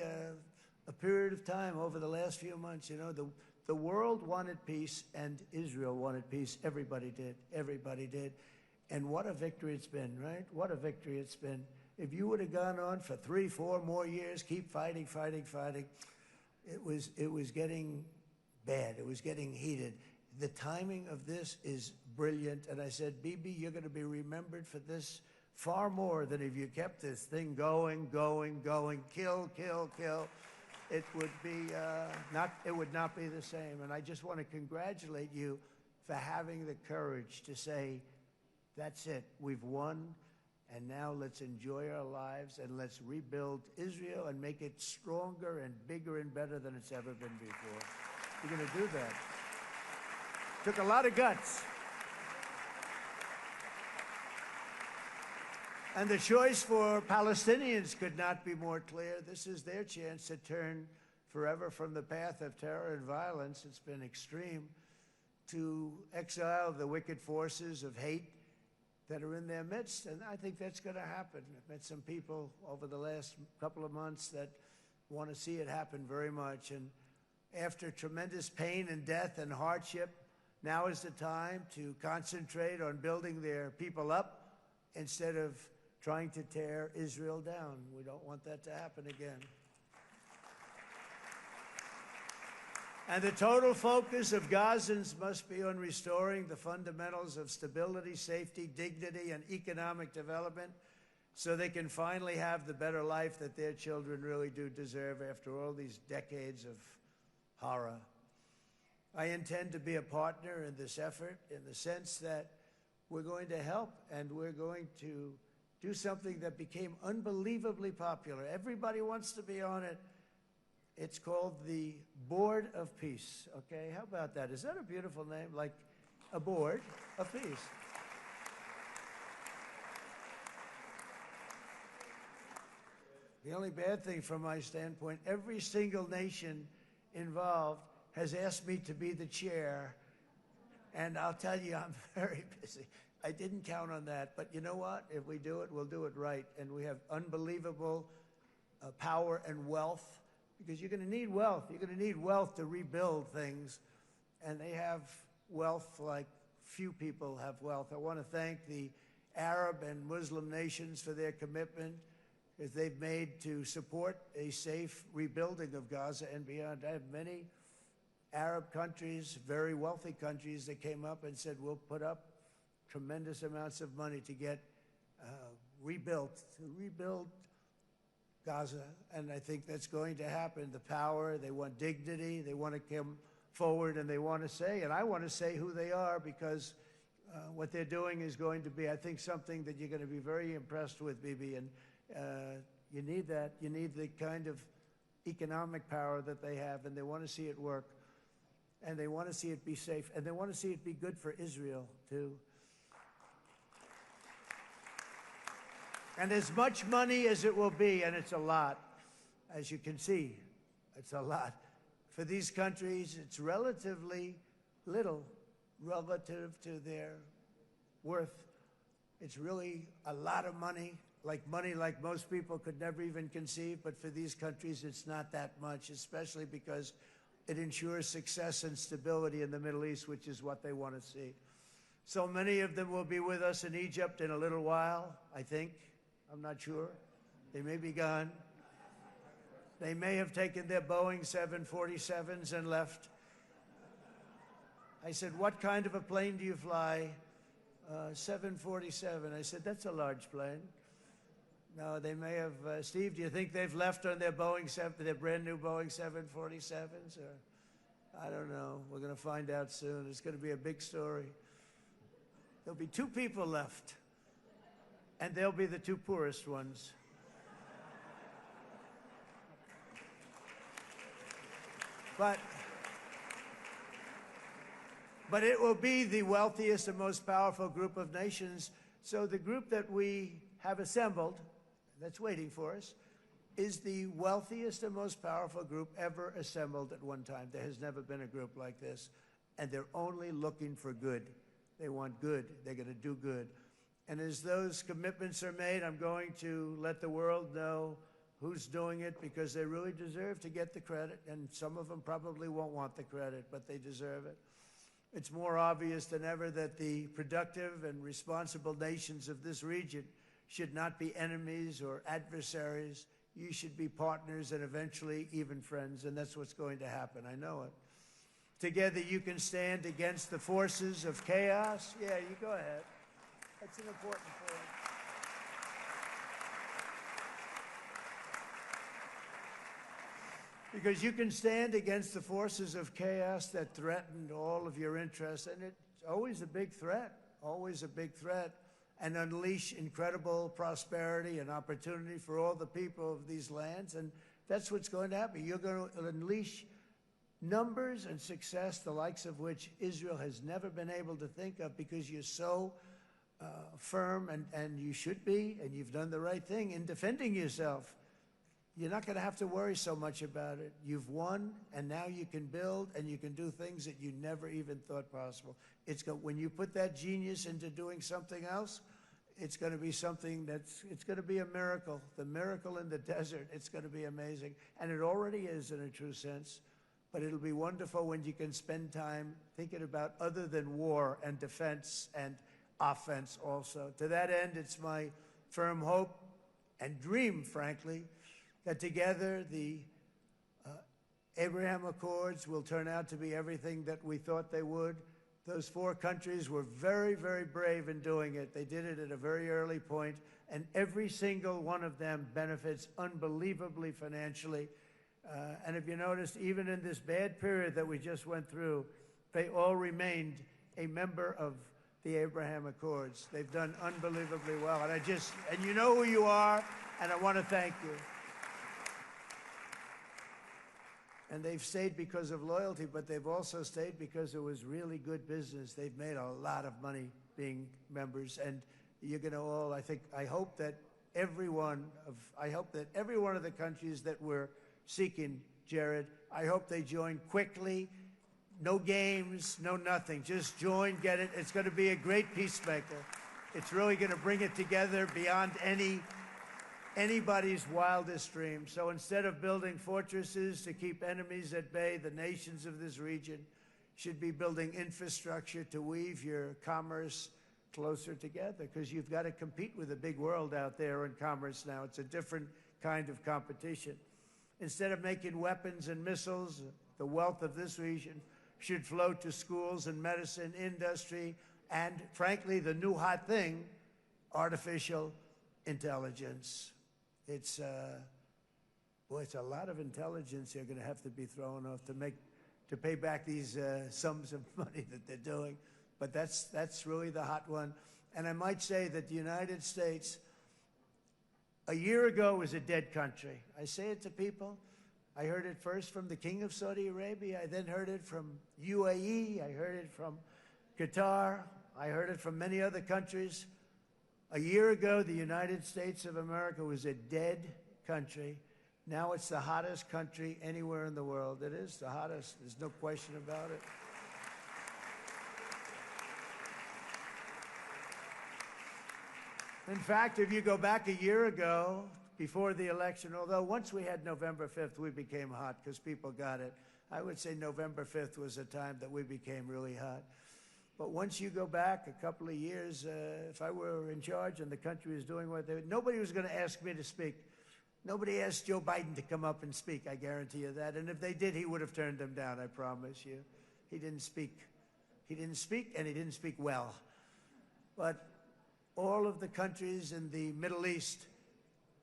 a period of time over the last few months, you know, the world wanted peace and Israel wanted peace. Everybody did. Everybody did. And what a victory it's been, right? What a victory it's been. If you would have gone on for 3, 4 more years, keep fighting, it was getting bad. It was getting heated. The timing of this is brilliant. And I said, Bibi, you're going to be remembered for this far more than if you kept this thing going, kill. It would be it would not be the same. And I just want to congratulate you for having the courage to say, that's it, we've won. And now let's enjoy our lives and let's rebuild Israel and make it stronger and bigger and better than it's ever been before. We're going to do that. Took a lot of guts. And the choice for Palestinians could not be more clear. This is their chance to turn forever from the path of terror and violence. It's been extreme, to exile the wicked forces of hate that are in their midst, and I think that's going to happen. I've met some people over the last couple of months that want to see it happen very much, and after tremendous pain and death and hardship, now is the time to concentrate on building their people up instead of trying to tear Israel down. We don't want that to happen again. And the total focus of Gazans must be on restoring the fundamentals of stability, safety, dignity, and economic development so they can finally have the better life that their children really do deserve after all these decades of horror. I intend to be a partner in this effort in the sense that we're going to help and we're going to do something that became unbelievably popular. Everybody wants to be on it. It's called the Board of Peace, okay? How about that? Is that a beautiful name? Like a board of peace. The only bad thing from my standpoint, every single nation involved has asked me to be the chair, and I'll tell you, I'm very busy. I didn't count on that, but you know what? If we do it, we'll do it right, and we have unbelievable power and wealth, because you're going to need wealth. You're going to need wealth to rebuild things, and they have wealth like few people have wealth. I want to thank the Arab and Muslim nations for their commitment as they've made to support a safe rebuilding of Gaza and beyond. I have many Arab countries, very wealthy countries, that came up and said, we'll put up tremendous amounts of money to get rebuild Gaza, and I think that's going to happen. The power, they want dignity, they want to come forward, and they want to say, and I want to say who they are, because what they're doing is going to be, I think, something that you're going to be very impressed with, Bibi, and you need that. You need the kind of economic power that they have, and they want to see it work, and they want to see it be safe, and they want to see it be good for Israel, too. And as much money as it will be, and it's a lot, as you can see, it's a lot. For these countries, it's relatively little relative to their worth. It's really a lot of money like most people could never even conceive, but for these countries, it's not that much, especially because it ensures success and stability in the Middle East, which is what they want to see. So many of them will be with us in Egypt in a little while, I think. I'm not sure. They may be gone. They may have taken their Boeing 747s and left. I said, what kind of a plane do you fly? 747. I said, that's a large plane. No, they may have. Steve, do you think they've left on their their brand new Boeing 747s? Or I don't know. We're going to find out soon. It's going to be a big story. There'll be 2 people left. And they'll be the 2 poorest ones. But it will be the wealthiest and most powerful group of nations. So the group that we have assembled, that's waiting for us, is the wealthiest and most powerful group ever assembled at one time. There has never been a group like this. And they're only looking for good. They want good. They're going to do good. And as those commitments are made, I'm going to let the world know who's doing it, because they really deserve to get the credit. And some of them probably won't want the credit, but they deserve it. It's more obvious than ever that the productive and responsible nations of this region should not be enemies or adversaries. You should be partners and eventually even friends, and that's what's going to happen. I know it. Together you can stand against the forces of chaos. Yeah, you go ahead. That's an important point. Because you can stand against the forces of chaos that threaten all of your interests, and it's always a big threat, and unleash incredible prosperity and opportunity for all the people of these lands, and that's what's going to happen. You're going to unleash numbers and success, the likes of which Israel has never been able to think of, because you're so firm, and you should be, and you've done the right thing in defending yourself. You're not going to have to worry so much about it. You've won, and now you can build, and you can do things that you never even thought possible. When you put that genius into doing something else, it's going to be something it's going to be a miracle. The miracle in the desert, it's going to be amazing. And it already is in a true sense. But it'll be wonderful when you can spend time thinking about other than war and defense and offense also. To that end, it's my firm hope and dream, frankly, that together the Abraham Accords will turn out to be everything that we thought they would. Those 4 countries were very, very brave in doing it. They did it at a very early point, and every single one of them benefits unbelievably financially. And if you noticed, even in this bad period that we just went through, they all remained a member of the Abraham Accords. They've done unbelievably well. And you know who you are, and I want to thank you. And they've stayed because of loyalty, but they've also stayed because it was really good business. They've made a lot of money being members, and you're going to all, I hope that every one of the countries that we're seeking, Jared, I hope they join quickly. No games, no nothing. Just join, get it. It's going to be a great peacemaker. It's really going to bring it together beyond anybody's wildest dream. So instead of building fortresses to keep enemies at bay, the nations of this region should be building infrastructure to weave your commerce closer together, because you've got to compete with the big world out there in commerce now. It's a different kind of competition. Instead of making weapons and missiles, the wealth of this region should flow to schools and medicine, industry, and frankly, the new hot thing, artificial intelligence. It's a lot of intelligence they're going to have to be thrown off to pay back these sums of money that they're doing. But that's really the hot one. And I might say that the United States, a year ago, was a dead country. I say it to people. I heard it first from the King of Saudi Arabia. I then heard it from UAE. I heard it from Qatar. I heard it from many other countries. A year ago, the United States of America was a dead country. Now it's the hottest country anywhere in the world. It is the hottest. There's no question about it. In fact, if you go back a year ago, before the election, although once we had November 5th, we became hot because people got it. I would say November 5th was a time that we became really hot. But once you go back a couple of years, if I were in charge and the country was doing what they were, nobody was going to ask me to speak. Nobody asked Joe Biden to come up and speak, I guarantee you that. And if they did, he would have turned them down, I promise you. He didn't speak. He didn't speak, and he didn't speak well. But all of the countries in the Middle East,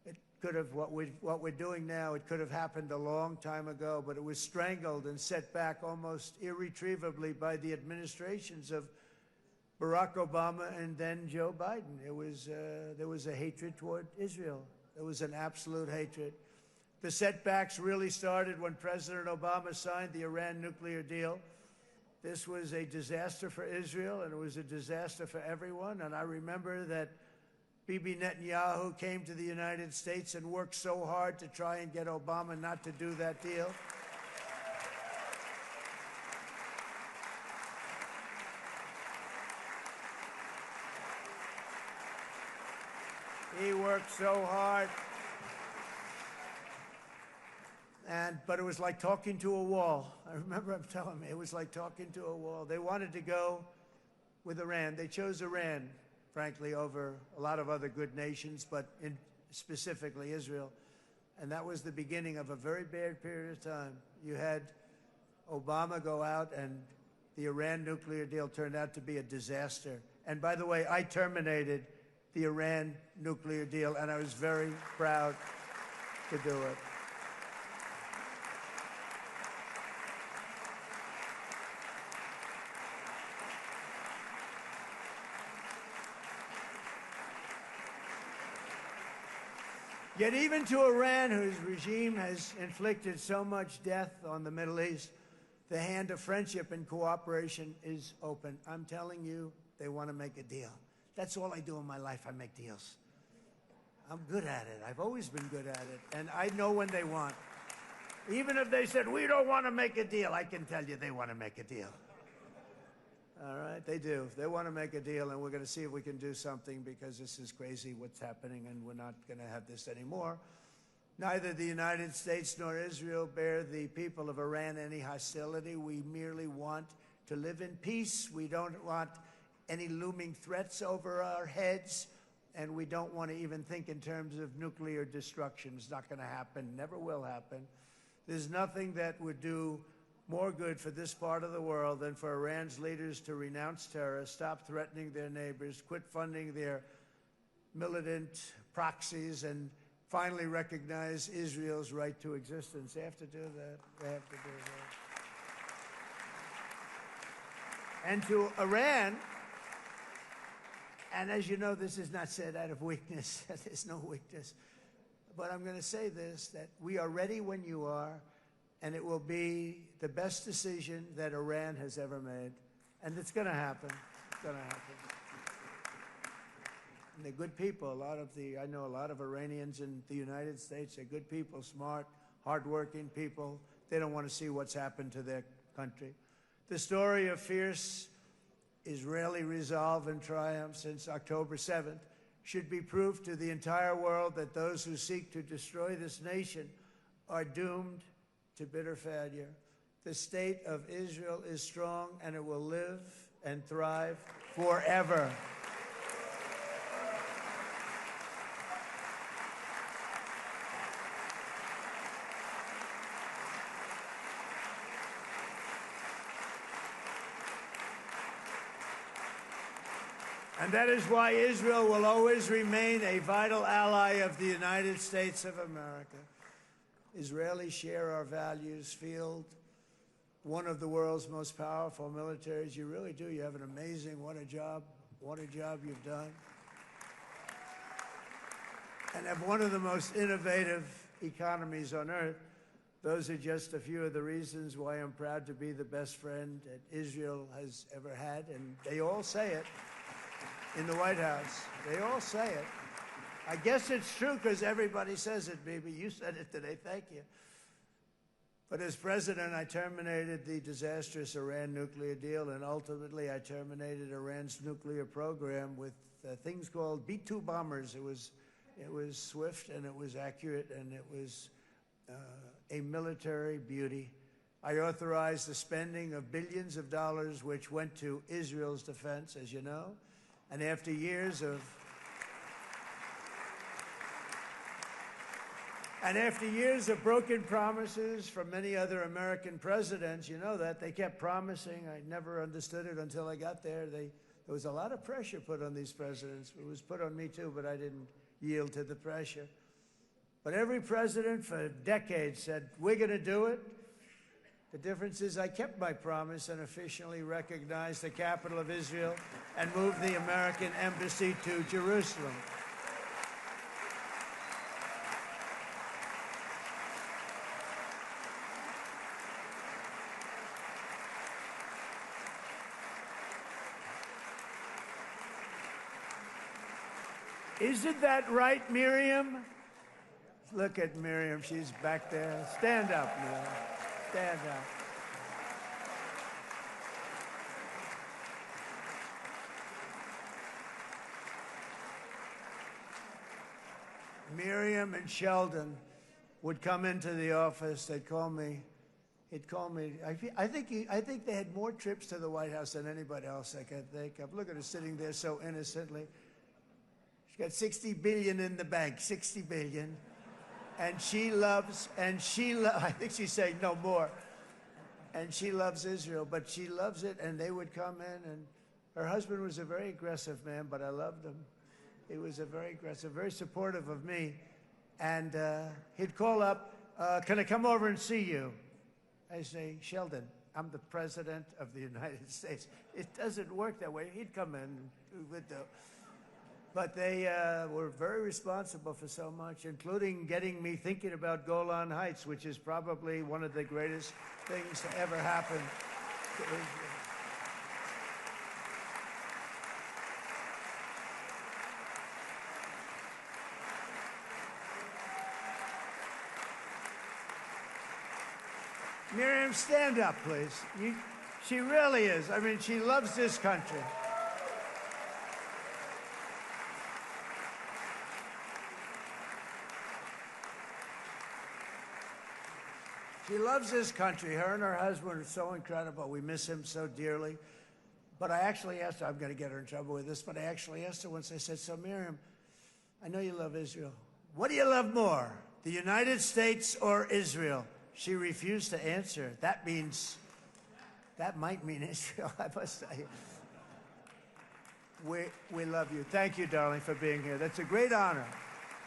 it could have, what we're doing now, it could have happened a long time ago, but it was strangled and set back almost irretrievably by the administrations of Barack Obama and then Joe Biden. There was a hatred toward Israel. There was an absolute hatred. The setbacks really started when President Obama signed the Iran nuclear deal. This was a disaster for Israel, and it was a disaster for everyone. And I remember that Bibi Netanyahu came to the United States and worked so hard to try and get Obama not to do that deal. He worked so hard. But it was like talking to a wall. I remember him telling me it was like talking to a wall. They wanted to go with Iran. They chose Iran, frankly, over a lot of other good nations, but specifically Israel. And that was the beginning of a very bad period of time. You had Obama go out, and the Iran nuclear deal turned out to be a disaster. And by the way, I terminated the Iran nuclear deal, and I was very proud to do it. Yet even to Iran, whose regime has inflicted so much death on the Middle East, the hand of friendship and cooperation is open. I'm telling you, they want to make a deal. That's all I do in my life. I make deals. I'm good at it. I've always been good at it. And I know when they want. Even if they said, we don't want to make a deal, I can tell you they want to make a deal. All right, they do. They want to make a deal, and we're going to see if we can do something, because this is crazy what's happening, and we're not going to have this anymore. Neither the United States nor Israel bear the people of Iran any hostility. We merely want to live in peace. We don't want any looming threats over our heads, and we don't want to even think in terms of nuclear destruction. It's not going to happen, never will happen. There's nothing that would do more good for this part of the world than for Iran's leaders to renounce terror, stop threatening their neighbors, quit funding their militant proxies, and finally recognize Israel's right to existence. They have to do that. They have to do that. And to Iran, and as you know, this is not said out of weakness. There's no weakness. But I'm going to say this, that we are ready when you are, and it will be the best decision that Iran has ever made. And it's going to happen. It's going to happen. And they're good people. I know a lot of Iranians in the United States. They're good people, smart, hardworking people. They don't want to see what's happened to their country. The story of fierce Israeli resolve and triumph since October 7th should be proof to the entire world that those who seek to destroy this nation are doomed to bitter failure. The state of Israel is strong, and it will live and thrive forever. And that is why Israel will always remain a vital ally of the United States of America. Israelis share our values, field one of the world's most powerful militaries. You really do. You have an amazing, what a job you've done. And have one of the most innovative economies on earth. Those are just a few of the reasons why I'm proud to be the best friend that Israel has ever had. And they all say it in the White House. They all say it. I guess it's true because everybody says it, baby. You said it today. Thank you. But as president, I terminated the disastrous Iran nuclear deal, and ultimately I terminated Iran's nuclear program with things called B-2 bombers. It was swift, and it was accurate, and it was a military beauty. I authorized the spending of billions of dollars, which went to Israel's defense, as you know. And after years of broken promises from many other American presidents, you know that, they kept promising. I never understood it until I got there. There was a lot of pressure put on these presidents. It was put on me too, but I didn't yield to the pressure. But every president for decades said, we're going to do it. The difference is I kept my promise and officially recognized the capital of Israel and moved the American embassy to Jerusalem. Isn't that right, Miriam? Look at Miriam. She's back there. Stand up, Miriam. Stand up. Miriam and Sheldon would come into the office. They'd call me. He'd call me. I think they had more trips to the White House than anybody else I can think of. Look at her sitting there so innocently. She's got $60 billion in the bank. $60 billion. And I think she's saying no more. And she loves Israel, but she loves it, and they would come in, and her husband was a very aggressive man, but I loved him. He was a very aggressive, very supportive of me. And he'd call up, can I come over and see you? I say, Sheldon, I'm the president of the United States. It doesn't work that way. He'd come in, with the. But they were very responsible for so much, including getting me thinking about Golan Heights, which is probably one of the greatest things to ever happen to Israel. Miriam, stand up, please. She really is. I mean, she loves this country. She loves this country. Her and her husband are so incredible. We miss him so dearly. But I actually asked her, I'm going to get her in trouble with this, but I actually asked her once, I said, so Miriam, I know you love Israel. What do you love more, the United States or Israel? She refused to answer. That might mean Israel, I must say. We love you. Thank you, darling, for being here. That's a great honor.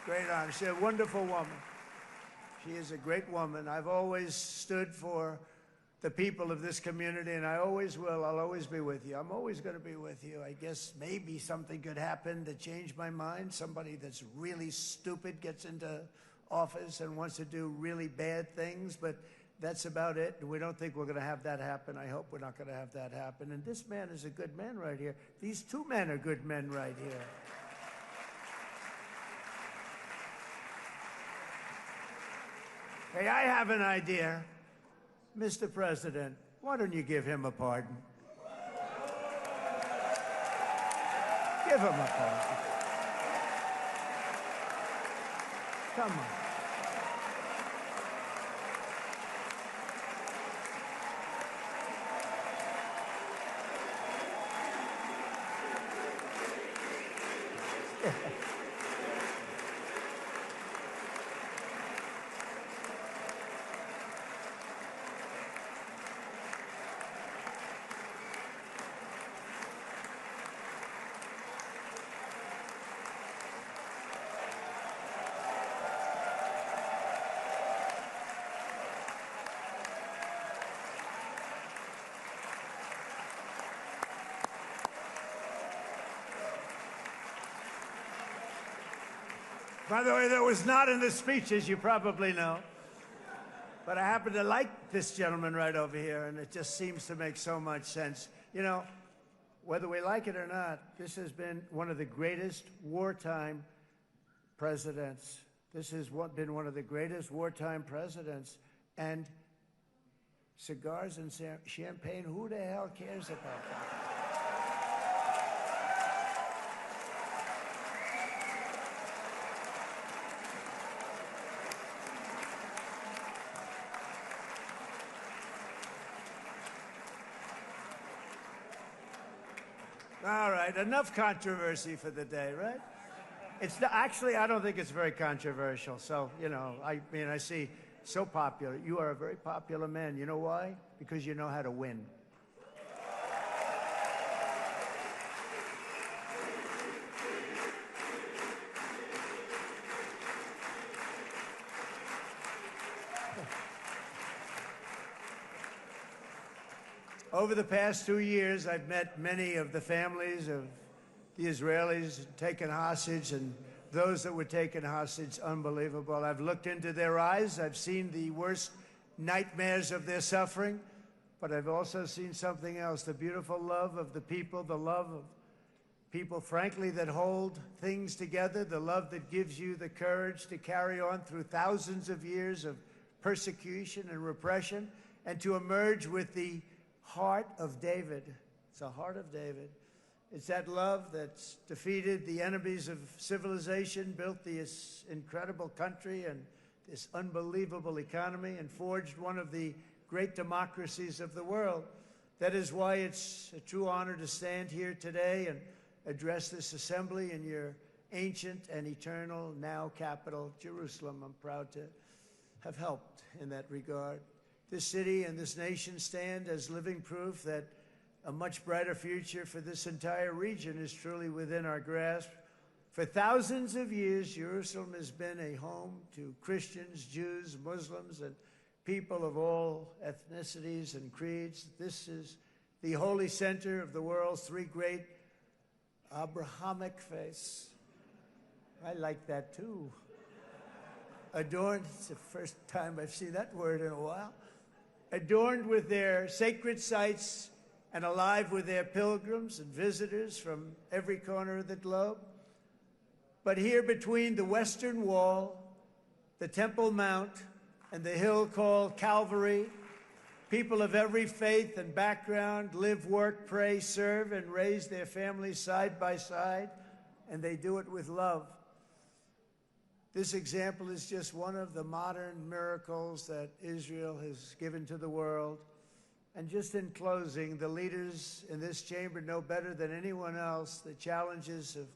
Great honor. She's a wonderful woman. She is a great woman. I've always stood for the people of this community, and I always will. I'll always be with you. I'm always going to be with you. I guess maybe something could happen to change my mind. Somebody that's really stupid gets into office and wants to do really bad things, but that's about it. We don't think we're going to have that happen. I hope we're not going to have that happen. And this man is a good man right here. These two men are good men right here. Hey, I have an idea. Mr. President, why don't you give him a pardon? Give him a pardon. Come on. By the way, that was not in the speech, as you probably know. But I happen to like this gentleman right over here, and it just seems to make so much sense. You know, whether we like it or not, this has been one of the greatest wartime presidents. This has been one of the greatest wartime presidents. And cigars and champagne, who the hell cares about that? All right, enough controversy for the day, right? It's actually, I don't think it's very controversial. So, you know, I mean, I see so popular. You are a very popular man. You know why? Because you know how to win. Over the past 2 years, I've met many of the families of the Israelis taken hostage and those that were taken hostage. Unbelievable. I've looked into their eyes. I've seen the worst nightmares of their suffering, but I've also seen something else, the beautiful love of the people, the love of people, frankly, that hold things together, the love that gives you the courage to carry on through thousands of years of persecution and repression and to emerge with the heart of David. It's the heart of David. It's that love that's defeated the enemies of civilization, built this incredible country and this unbelievable economy, and forged one of the great democracies of the world. That is why it's a true honor to stand here today and address this assembly in your ancient and eternal now capital, Jerusalem. I'm proud to have helped in that regard. This city and this nation stand as living proof that a much brighter future for this entire region is truly within our grasp. For thousands of years, Jerusalem has been a home to Christians, Jews, Muslims, and people of all ethnicities and creeds. This is the holy center of the world's three great Abrahamic faiths. I like that too. Adorned, it's the first time I've seen that word in a while. Adorned with their sacred sites and alive with their pilgrims and visitors from every corner of the globe. But here between the Western Wall, the Temple Mount, and the hill called Calvary, people of every faith and background live, work, pray, serve, and raise their families side by side, and they do it with love. This example is just one of the modern miracles that Israel has given to the world. And just in closing, the leaders in this chamber know better than anyone else the challenges of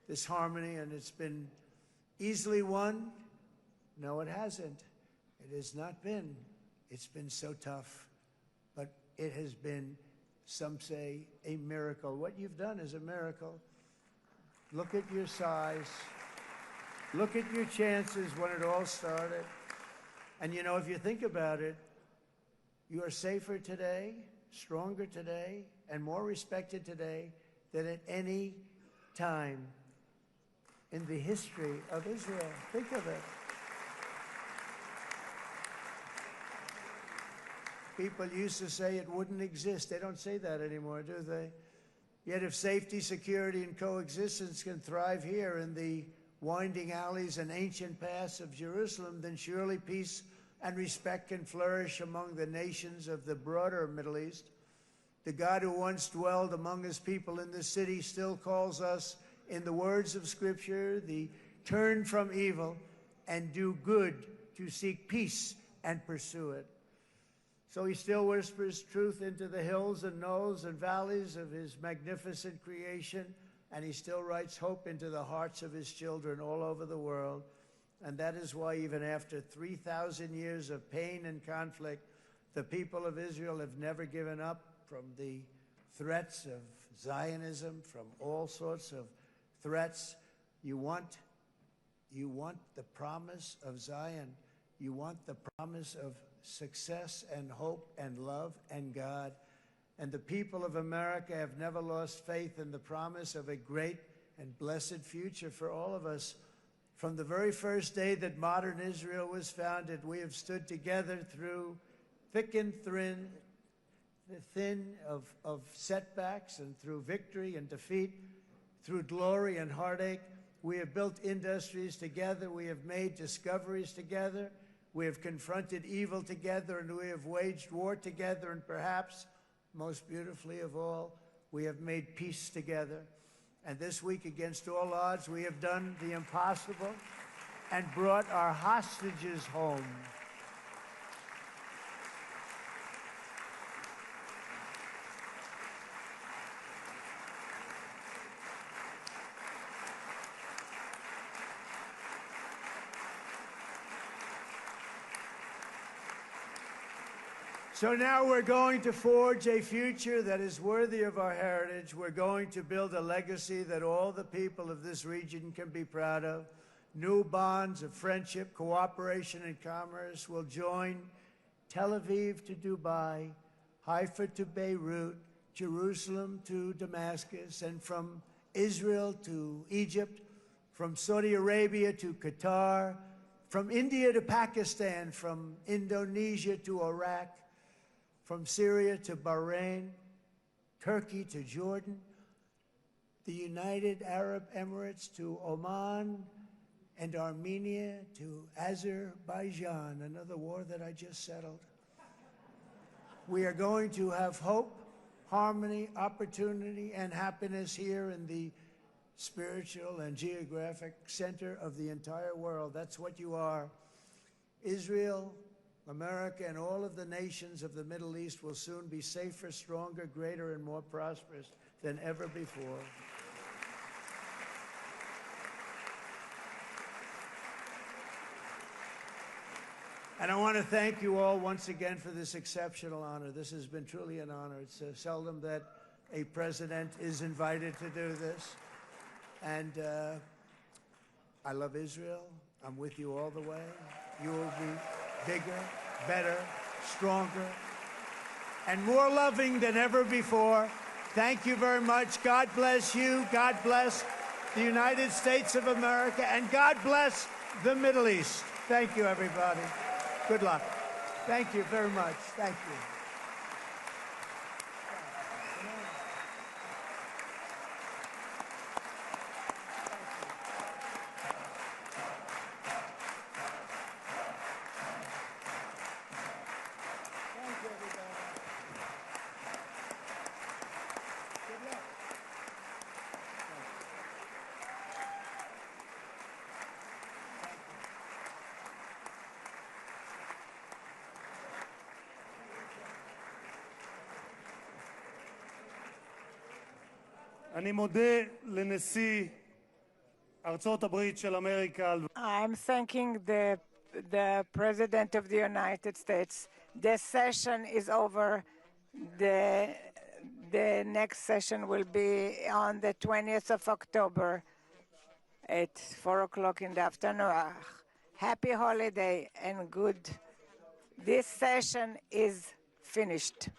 this harmony, and it's been easily won. No, it hasn't. It has not been. It's been so tough, but it has been, some say, a miracle. What you've done is a miracle. Look at your size. Look at your chances when it all started. And you know, if you think about it, you are safer today, stronger today, and more respected today than at any time in the history of Israel. Think of it. People used to say it wouldn't exist. They don't say that anymore, do they? Yet if safety, security, and coexistence can thrive here in the winding alleys and ancient paths of Jerusalem, then surely peace and respect can flourish among the nations of the broader Middle East. The God who once dwelled among his people in this city still calls us, in the words of Scripture, the turn from evil and do good, to seek peace and pursue it. So he still whispers truth into the hills and knolls and valleys of his magnificent creation, and he still writes hope into the hearts of his children all over the world. And that is why even after 3,000 years of pain and conflict, the people of Israel have never given up from the threats of Zionism, from all sorts of threats. You want the promise of Zion. You want the promise of success and hope and love and God. And the people of America have never lost faith in the promise of a great and blessed future for all of us. From the very first day that modern Israel was founded, we have stood together through thick and thin of setbacks, and through victory and defeat, through glory and heartache. We have built industries together. We have made discoveries together. We have confronted evil together, and we have waged war together, and perhaps, most beautifully of all, we have made peace together. And this week, against all odds, we have done the impossible and brought our hostages home. So now we're going to forge a future that is worthy of our heritage. We're going to build a legacy that all the people of this region can be proud of. New bonds of friendship, cooperation, and commerce will join Tel Aviv to Dubai, Haifa to Beirut, Jerusalem to Damascus, and from Israel to Egypt, from Saudi Arabia to Qatar, from India to Pakistan, from Indonesia to Iraq, from Syria to Bahrain, Turkey to Jordan, the United Arab Emirates to Oman, and Armenia to Azerbaijan, another war that I just settled. We are going to have hope, harmony, opportunity, and happiness here in the spiritual and geographic center of the entire world. That's what you are. Israel, America, and all of the nations of the Middle East will soon be safer, stronger, greater, and more prosperous than ever before. And I want to thank you all once again for this exceptional honor. This has been truly an honor. It's seldom that a president is invited to do this. And I love Israel. I'm with you all the way. You will be bigger, better, stronger, and more loving than ever before. Thank you very much. God bless you. God bless the United States of America. And God bless the Middle East. Thank you, everybody. Good luck. Thank you very much. Thank you. אני מודה לנשיא ארצות הברית של אמריקה. I'm thanking the the President of the United States. The session is over. The next session will be on the 20th of October at 4 o'clock in the afternoon. Happy holiday and good. This session is finished.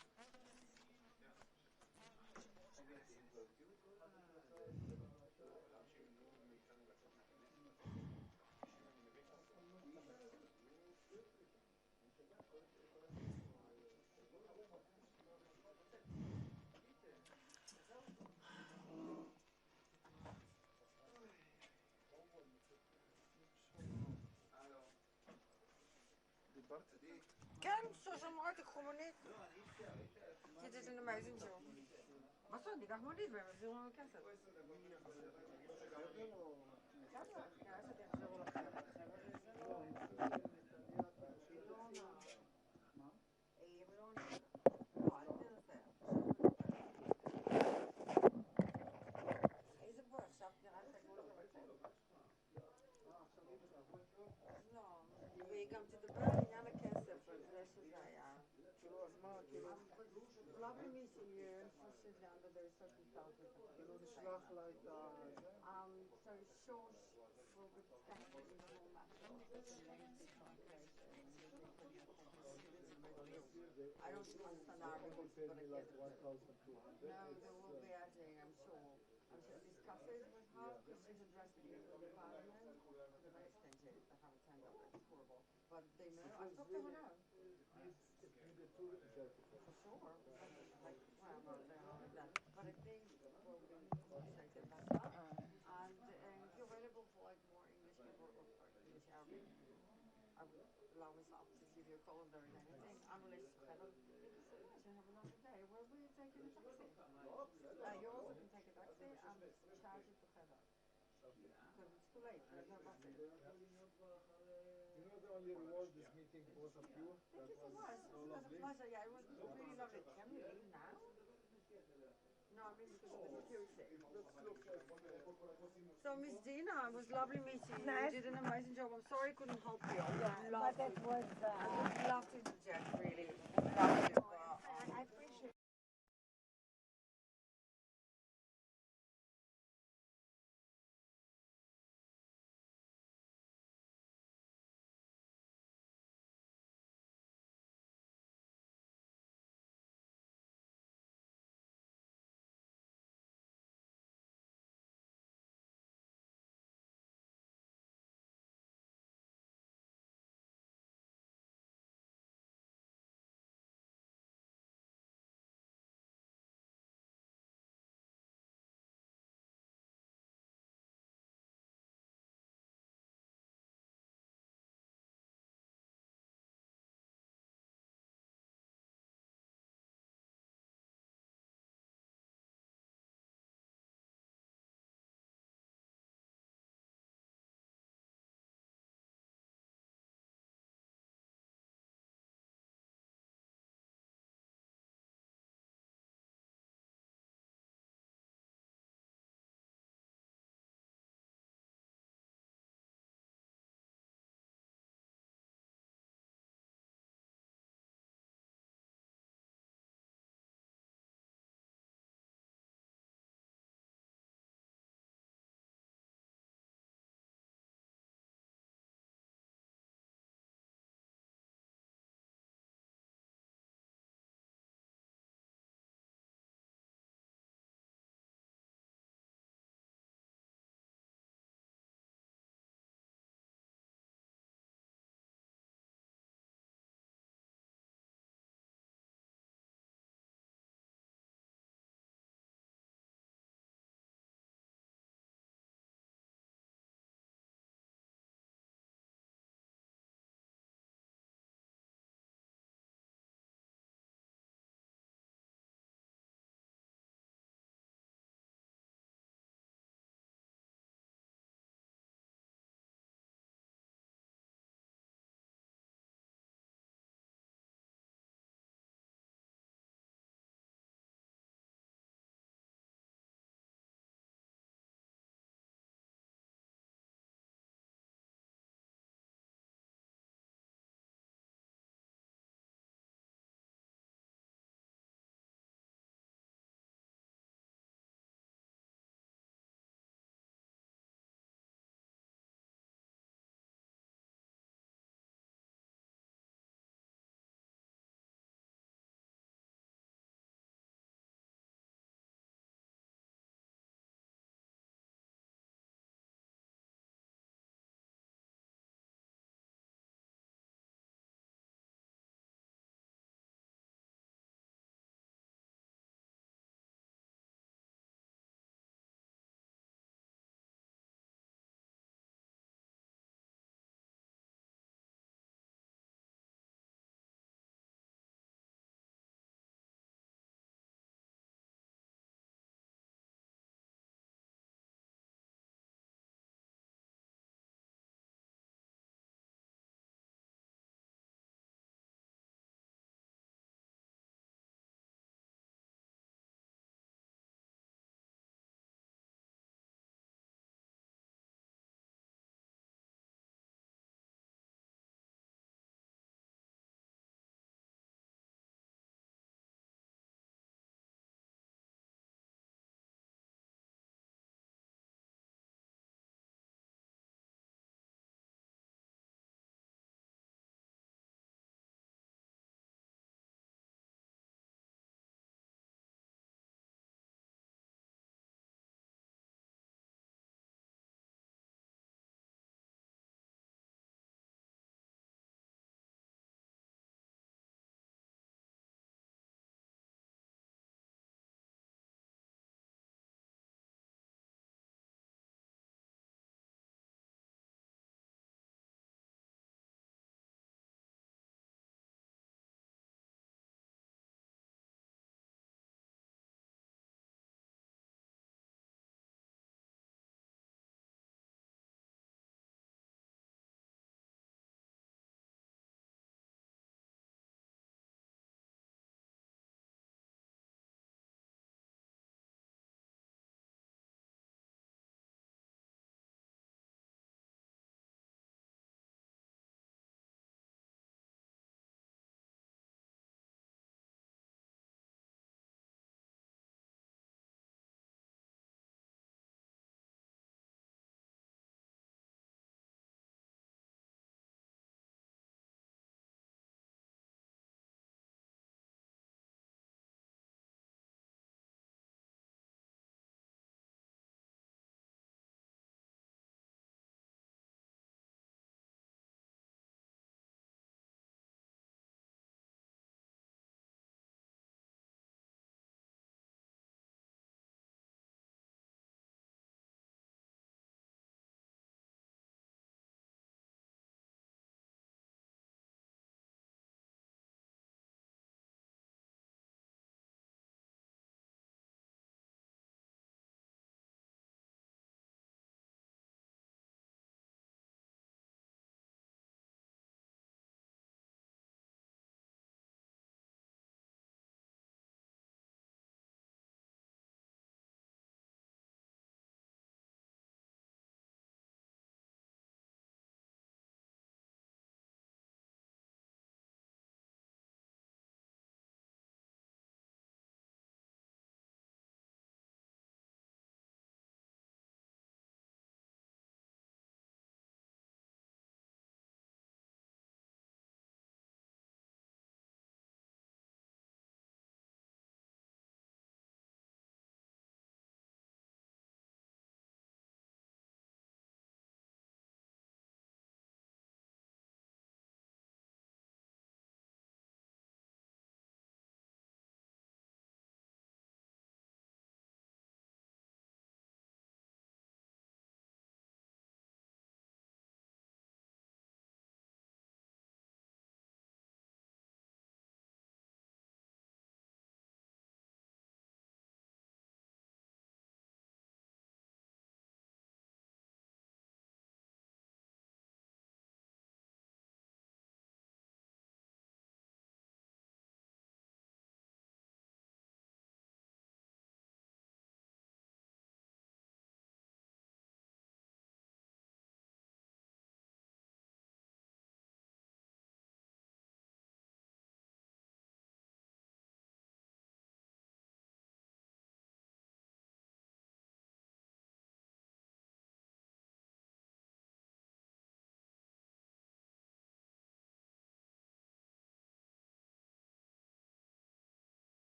כן, שוש אמרתי, קחו מונית. Dit is een amazing job. Wat zo, die dag moniet, we hebben veel meer kensel. וגם תדבר על עניין הכסף, זה שזה היה. Lovely meeting you and for sitting under those circumstances. נשלח לה את ה... So Shosh will be discussing in the I don't understand Arabic, but I get it. No, they will be adding, I'm sure. I'm sure discuss it with her because she's addressing it to the Parliament. They're very extensive, they have a tender, it's horrible. But they know, I've talked to her now. For sure. Like, well, no, they're not like that. But I think we'll be conversating better. And if you're available for like more English people or English Arabic, I would allow myself to give you a call if there is anything unrelated to heaven. Thank you so much and have a lovely day. Where will you take a taxi? You also can take a taxi and charge it to heaven. Because it's too late, there's no buses. You know the only reward this meeting, both of you. Thank you so much. It was a pleasure. Yeah, it was really lovely. Can we leave now? No, I mean because of the security. So Miss Dina, it was lovely meeting you. Nice. You did an amazing job. I'm sorry I couldn't help you. I would But love it was. to interject really. Lovely.